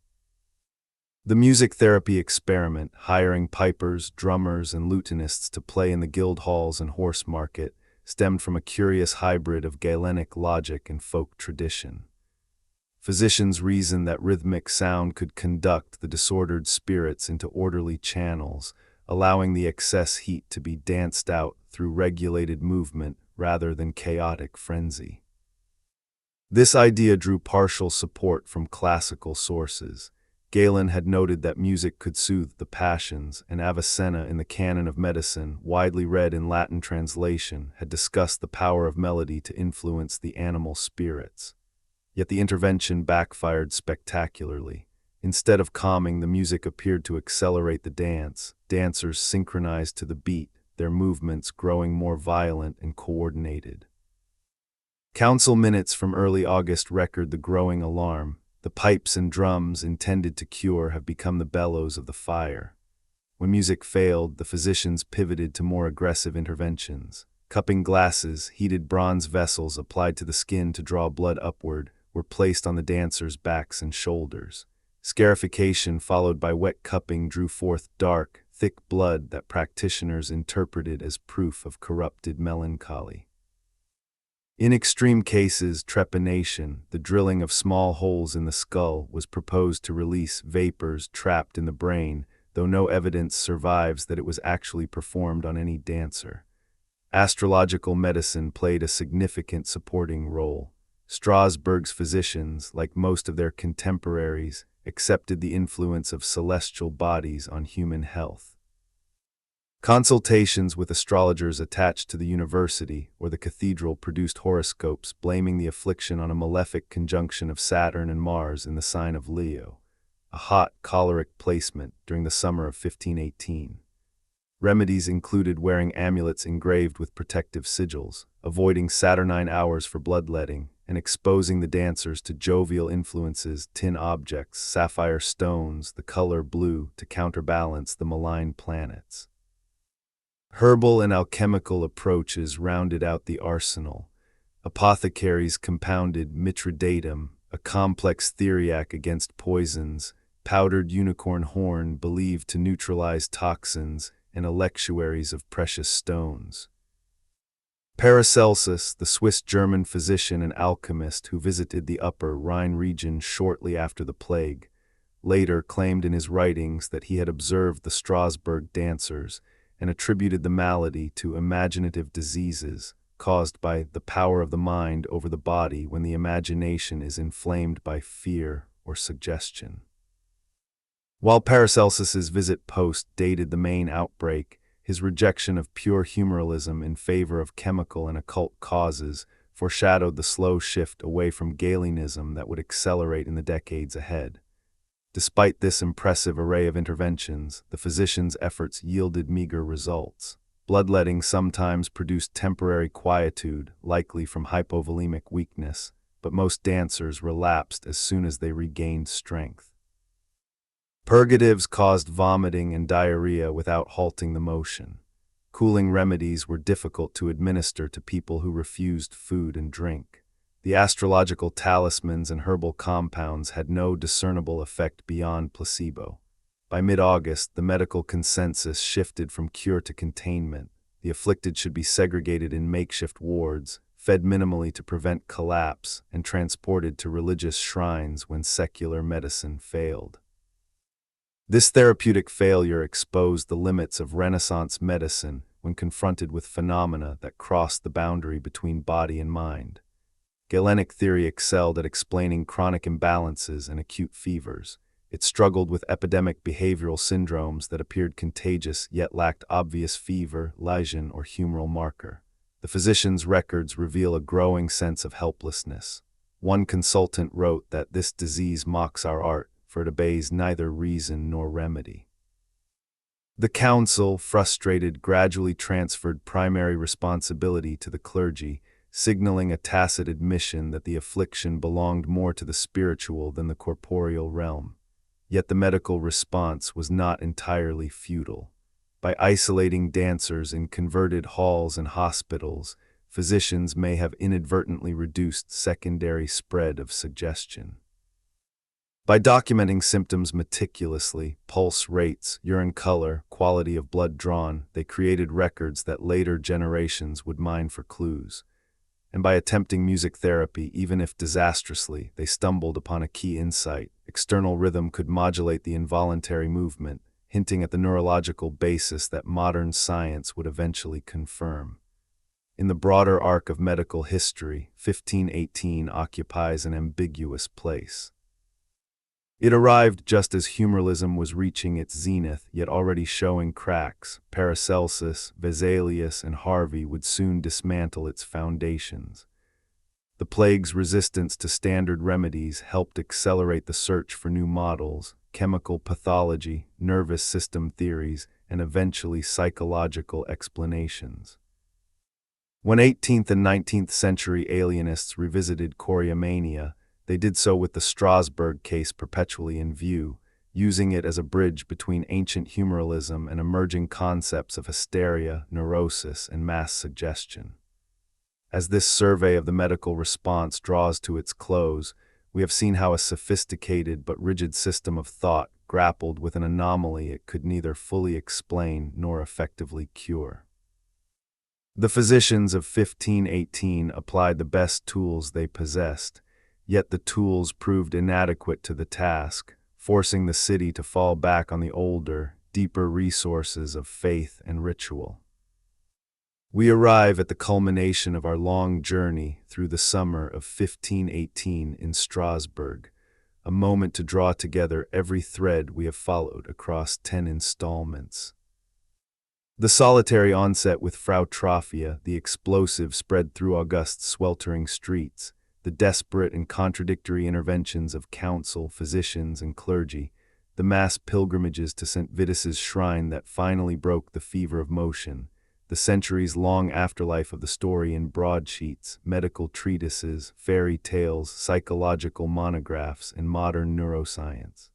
The music therapy experiment, hiring pipers, drummers, and lutanists to play in the guild halls and horse market, stemmed from a curious hybrid of Galenic logic and folk tradition. Physicians reasoned that rhythmic sound could conduct the disordered spirits into orderly channels, allowing the excess heat to be danced out through regulated movement rather than chaotic frenzy. This idea drew partial support from classical sources. Galen had noted that music could soothe the passions, and Avicenna in the Canon of Medicine, widely read in Latin translation, had discussed the power of melody to influence the animal spirits. Yet the intervention backfired spectacularly. Instead of calming, the music appeared to accelerate the dance. Dancers synchronized to the beat, their movements growing more violent and coordinated. Council minutes from early August record the growing alarm. The pipes and drums intended to cure have become the bellows of the fire. When music failed, the physicians pivoted to more aggressive interventions. Cupping glasses, heated bronze vessels applied to the skin to draw blood upward, were placed on the dancers' backs and shoulders. Scarification followed by wet cupping drew forth dark, thick blood that practitioners interpreted as proof of corrupted melancholy. In extreme cases, trepanation, the drilling of small holes in the skull, was proposed to release vapors trapped in the brain, though no evidence survives that it was actually performed on any dancer. Astrological medicine played a significant supporting role. Strasbourg's physicians, like most of their contemporaries, accepted the influence of celestial bodies on human health. Consultations with astrologers attached to the university or the cathedral produced horoscopes blaming the affliction on a malefic conjunction of Saturn and Mars in the sign of Leo, a hot, choleric placement during the summer of 1518. Remedies included wearing amulets engraved with protective sigils, avoiding Saturnine hours for bloodletting, and exposing the dancers to jovial influences, tin objects, sapphire stones, the color blue to counterbalance the malign planets. Herbal and alchemical approaches rounded out the arsenal. Apothecaries compounded Mithridatum, a complex theriac against poisons, powdered unicorn horn believed to neutralize toxins, and electuaries of precious stones. Paracelsus, the Swiss-German physician and alchemist who visited the Upper Rhine region shortly after the plague, later claimed in his writings that he had observed the Strasbourg dancers and attributed the malady to imaginative diseases caused by the power of the mind over the body when the imagination is inflamed by fear or suggestion. While Paracelsus's visit post-dated the main outbreak, his rejection of pure humorism in favor of chemical and occult causes foreshadowed the slow shift away from Galenism that would accelerate in the decades ahead. Despite this impressive array of interventions, the physicians' efforts yielded meager results. Bloodletting sometimes produced temporary quietude, likely from hypovolemic weakness, but most dancers relapsed as soon as they regained strength. Purgatives caused vomiting and diarrhea without halting the motion. Cooling remedies were difficult to administer to people who refused food and drink. The astrological talismans and herbal compounds had no discernible effect beyond placebo. By mid-August, the medical consensus shifted from cure to containment. The afflicted should be segregated in makeshift wards, fed minimally to prevent collapse, and transported to religious shrines when secular medicine failed. This therapeutic failure exposed the limits of Renaissance medicine when confronted with phenomena that crossed the boundary between body and mind. Galenic theory excelled at explaining chronic imbalances and acute fevers. It struggled with epidemic behavioral syndromes that appeared contagious yet lacked obvious fever, lesion, or humoral marker. The physician's records reveal a growing sense of helplessness. One consultant wrote that this disease mocks our art, for it obeys neither reason nor remedy. The council, frustrated, gradually transferred primary responsibility to the clergy, signaling a tacit admission that the affliction belonged more to the spiritual than the corporeal realm. Yet the medical response was not entirely futile. By isolating dancers in converted halls and hospitals, physicians may have inadvertently reduced secondary spread of suggestion. By documenting symptoms meticulously, pulse rates, urine color, quality of blood drawn, they created records that later generations would mine for clues. And by attempting music therapy, even if disastrously, they stumbled upon a key insight. External rhythm could modulate the involuntary movement, hinting at the neurological basis that modern science would eventually confirm. in the broader arc of medical history, 1518 occupies an ambiguous place. It arrived just as humoralism was reaching its zenith, yet already showing cracks. Paracelsus, Vesalius, and Harvey would soon dismantle its foundations. The plague's resistance to standard remedies helped accelerate the search for new models, chemical pathology, nervous system theories, and eventually psychological explanations. When 18th and 19th century alienists revisited choriomania, they did so with the Strasbourg case perpetually in view, using it as a bridge between ancient humoralism and emerging concepts of hysteria, neurosis, and mass suggestion. As this survey of the medical response draws to its close, we have seen how a sophisticated but rigid system of thought grappled with an anomaly it could neither fully explain nor effectively cure. The physicians of 1518 applied the best tools they possessed, yet the tools proved inadequate to the task, forcing the city to fall back on the older, deeper resources of faith and ritual. We arrive at the culmination of our long journey through the summer of 1518 in Strasbourg, a moment to draw together every thread we have followed across 10 installments. The solitary onset with Frau Trophia, the explosive spread through August's sweltering streets, the desperate and contradictory interventions of council, physicians, and clergy, the mass pilgrimages to St. Vitus's shrine that finally broke the fever of motion, the centuries-long afterlife of the story in broadsheets, medical treatises, fairy tales, psychological monographs, and modern neuroscience.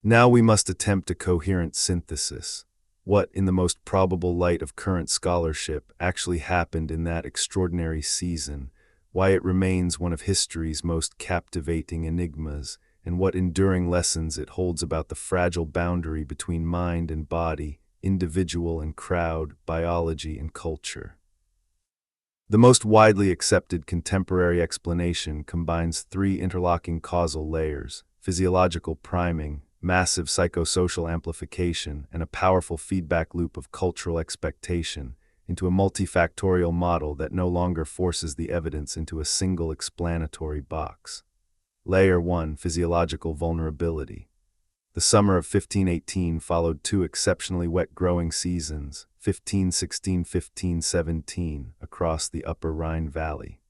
Now we must attempt a coherent synthesis. What, in the most probable light of current scholarship, actually happened in that extraordinary season, why it remains one of history's most captivating enigmas, and what enduring lessons it holds about the fragile boundary between mind and body, individual and crowd, biology and culture. The most widely accepted contemporary explanation combines three interlocking causal layers: physiological priming, massive psychosocial amplification, and a powerful feedback loop of cultural expectation, into a multifactorial model that no longer forces the evidence into a single explanatory box. Layer 1: Physiological vulnerability. The summer of 1518 followed two exceptionally wet growing seasons, 1516–1517, across the upper Rhine Valley.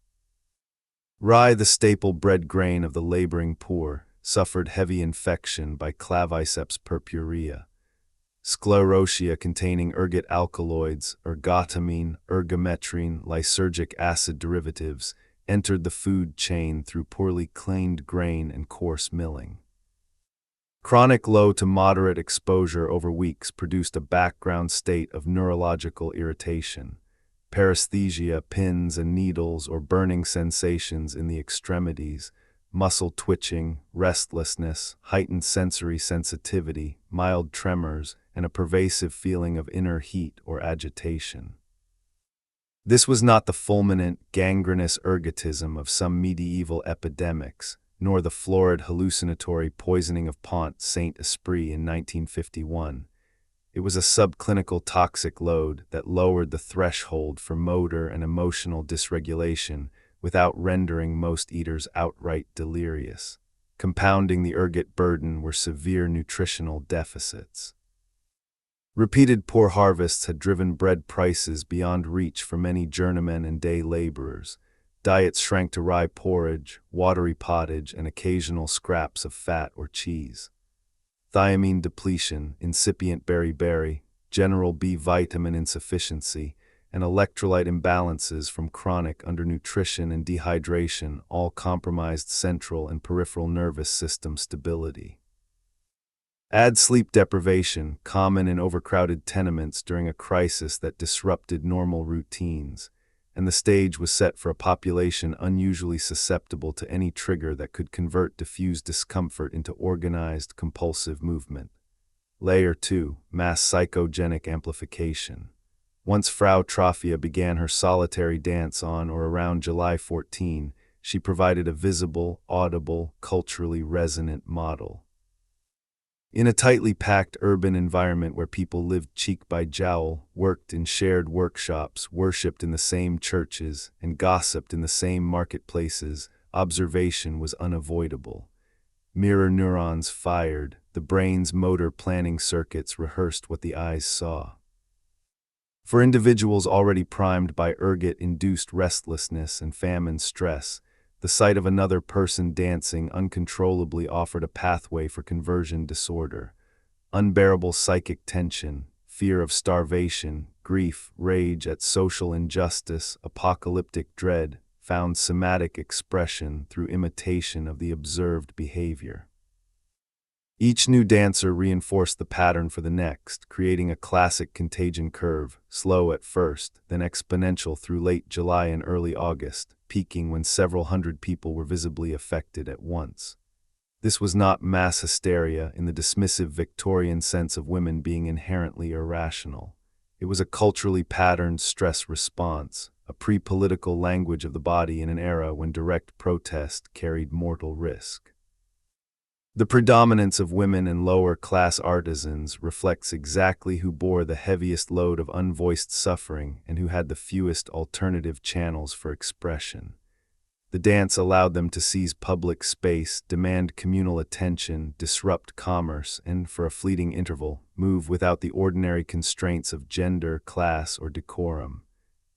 Rye, the staple bread grain of the laboring poor, suffered heavy infection by claviceps purpurea. Sclerotia containing ergot alkaloids, ergotamine, ergometrine, lysergic acid derivatives entered the food chain through poorly cleaned grain and coarse milling. Chronic low to moderate exposure over weeks produced a background state of neurological irritation, paresthesia, pins and needles or burning sensations in the extremities, muscle twitching, restlessness, heightened sensory sensitivity, mild tremors, and a pervasive feeling of inner heat or agitation. This was not the fulminant, gangrenous ergotism of some medieval epidemics, nor the florid hallucinatory poisoning of Pont Saint-Esprit in 1951. It was a subclinical toxic load that lowered the threshold for motor and emotional dysregulation without rendering most eaters outright delirious. Compounding the ergot burden were severe nutritional deficits. Repeated poor harvests had driven bread prices beyond reach for many journeymen and day laborers. Diets shrank to rye porridge, watery pottage, and occasional scraps of fat or cheese. Thiamine depletion, incipient beriberi, general B vitamin insufficiency, and electrolyte imbalances from chronic undernutrition and dehydration all compromised central and peripheral nervous system stability. Add sleep deprivation, common in overcrowded tenements during a crisis that disrupted normal routines, and the stage was set for a population unusually susceptible to any trigger that could convert diffuse discomfort into organized, compulsive movement. Layer 2: Mass psychogenic amplification. Once Frau Trophia began her solitary dance on or around July 14, she provided a visible, audible, culturally resonant model. In a tightly packed urban environment where people lived cheek by jowl, worked in shared workshops, worshipped in the same churches, and gossiped in the same marketplaces, observation was unavoidable. Mirror neurons fired, the brain's motor planning circuits rehearsed what the eyes saw. For individuals already primed by ergot-induced restlessness and famine stress, the sight of another person dancing uncontrollably offered a pathway for conversion disorder. Unbearable psychic tension, fear of starvation, grief, rage at social injustice, apocalyptic dread, found somatic expression through imitation of the observed behavior. Each new dancer reinforced the pattern for the next, creating a classic contagion curve, slow at first, then exponential through late July and early August, peaking when several hundred people were visibly affected at once. This was not mass hysteria in the dismissive Victorian sense of women being inherently irrational. It was a culturally patterned stress response, a pre-political language of the body in an era when direct protest carried mortal risk. The predominance of women and lower-class artisans reflects exactly who bore the heaviest load of unvoiced suffering and who had the fewest alternative channels for expression. The dance allowed them to seize public space, demand communal attention, disrupt commerce, and, for a fleeting interval, move without the ordinary constraints of gender, class, or decorum.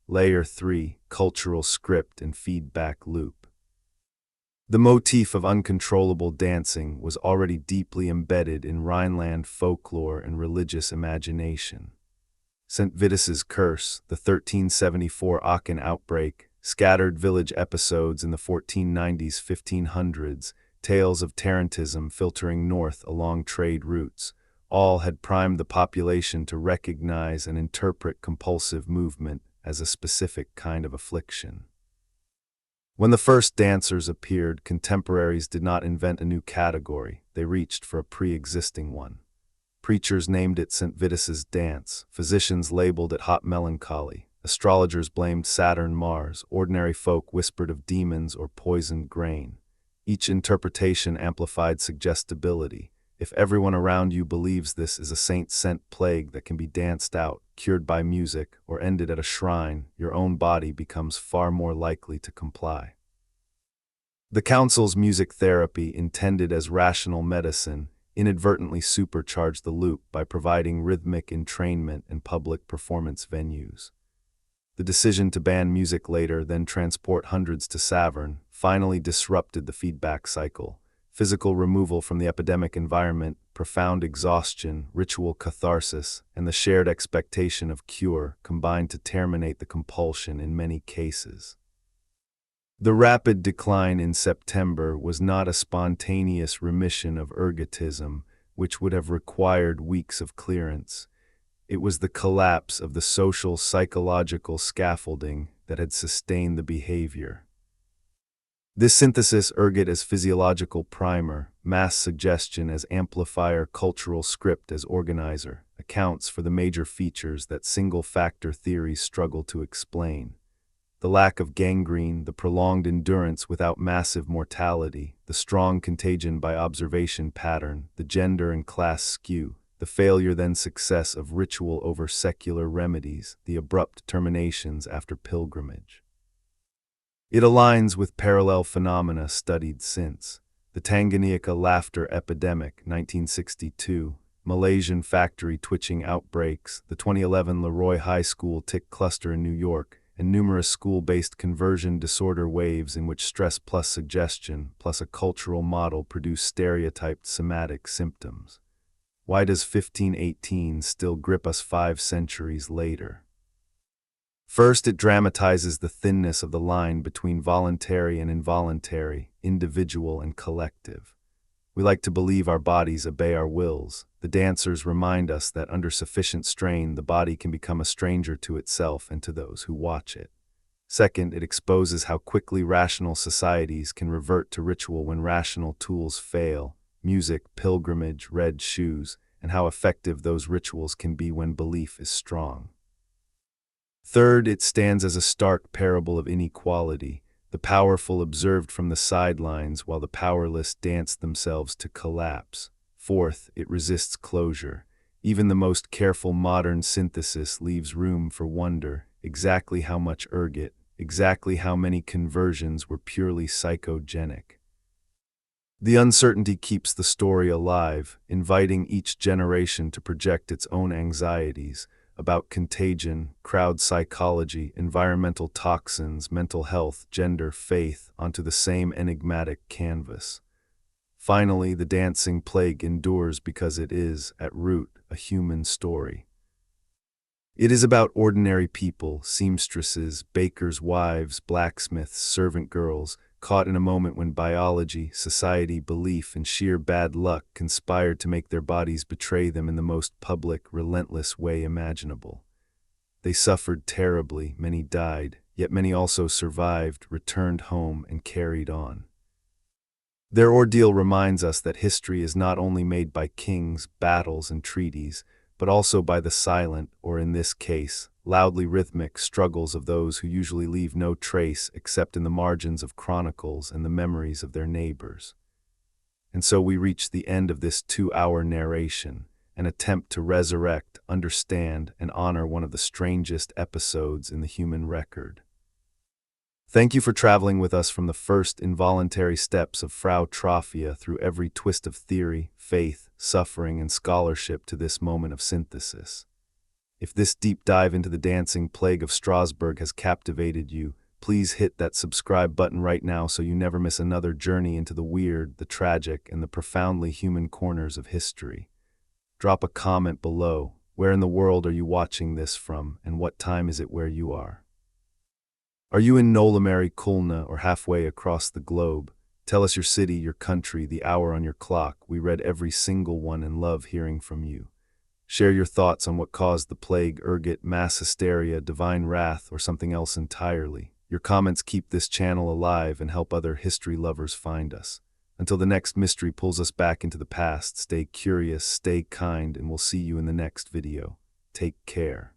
Layer 3: Cultural script and feedback loop. The motif of uncontrollable dancing was already deeply embedded in Rhineland folklore and religious imagination. St. Vitus's curse, the 1374 Aachen outbreak, scattered village episodes in the 1490s-1500s, tales of Tarantism filtering north along trade routes, all had primed the population to recognize and interpret compulsive movement as a specific kind of affliction. When the first dancers appeared, contemporaries did not invent a new category, they reached for a pre-existing one. Preachers named it St. Vitus's dance, physicians labeled it hot melancholy, astrologers blamed Saturn, Mars, ordinary folk whispered of demons or poisoned grain. Each interpretation amplified suggestibility. If everyone around you believes this is a saint-sent plague that can be danced out, cured by music, or ended at a shrine, your own body becomes far more likely to comply. The Council's music therapy, intended as rational medicine, inadvertently supercharged the loop by providing rhythmic entrainment in public performance venues. The decision to ban music later, then transport hundreds to Savern, finally disrupted the feedback cycle. Physical removal from the epidemic environment, profound exhaustion, ritual catharsis, and the shared expectation of cure combined to terminate the compulsion in many cases. The rapid decline in September was not a spontaneous remission of ergotism, which would have required weeks of clearance. It was the collapse of the social psychological scaffolding that had sustained the behavior. This synthesis, ergot as physiological primer, mass suggestion as amplifier, cultural script as organizer, accounts for the major features that single-factor theories struggle to explain. The lack of gangrene, the prolonged endurance without massive mortality, the strong contagion by observation pattern, the gender and class skew, the failure then success of ritual over secular remedies, the abrupt terminations after pilgrimage. It aligns with parallel phenomena studied since. The Tanganyika laughter epidemic, 1962, Malaysian factory twitching outbreaks, the 2011 Leroy High School tick cluster in New York, and numerous school-based conversion disorder waves in which stress plus suggestion plus a cultural model produce stereotyped somatic symptoms. Why does 1518 still grip us 5 centuries later? First, it dramatizes the thinness of the line between voluntary and involuntary, individual and collective. We like to believe our bodies obey our wills. The dancers remind us that under sufficient strain, the body can become a stranger to itself and to those who watch it. Second, it exposes how quickly rational societies can revert to ritual when rational tools fail, music, pilgrimage, red shoes, and how effective those rituals can be when belief is strong. Third, it stands as a stark parable of inequality. The powerful observed from the sidelines while the powerless danced themselves to collapse. Fourth, it resists closure. Even the most careful modern synthesis leaves room for wonder. Exactly how much ergot, exactly how many conversions were purely psychogenic. The uncertainty keeps the story alive, inviting each generation to project its own anxieties about contagion, crowd psychology, environmental toxins, mental health, gender, faith onto the same enigmatic canvas. Finally, the dancing plague endures because it is, at root, a human story. It is about ordinary people, seamstresses, bakers' wives, blacksmiths, servant girls, caught in a moment when biology, society, belief, and sheer bad luck conspired to make their bodies betray them in the most public, relentless way imaginable. They suffered terribly, many died, yet many also survived, returned home, and carried on. Their ordeal reminds us that history is not only made by kings, battles, and treaties, but also by the silent, or in this case, loudly rhythmic struggles of those who usually leave no trace except in the margins of chronicles and the memories of their neighbors. And so we reach the end of this 2-hour narration, an attempt to resurrect, understand, and honor one of the strangest episodes in the human record. Thank you for traveling with us from the first involuntary steps of Frau Trophia through every twist of theory, faith, suffering, and scholarship to this moment of synthesis. If this deep dive into the dancing plague of Strasbourg has captivated you, please hit that subscribe button right now so you never miss another journey into the weird, the tragic, and the profoundly human corners of history. Drop a comment below. Where in the world are you watching this from, and what time is it where you are? Are you in Nolamary Kulna or halfway across the globe? Tell us your city, your country, the hour on your clock. We read every single one and love hearing from you. Share your thoughts on what caused the plague, ergot, mass hysteria, divine wrath, or something else entirely. Your comments keep this channel alive and help other history lovers find us. Until the next mystery pulls us back into the past, stay curious, stay kind, and we'll see you in the next video. Take care.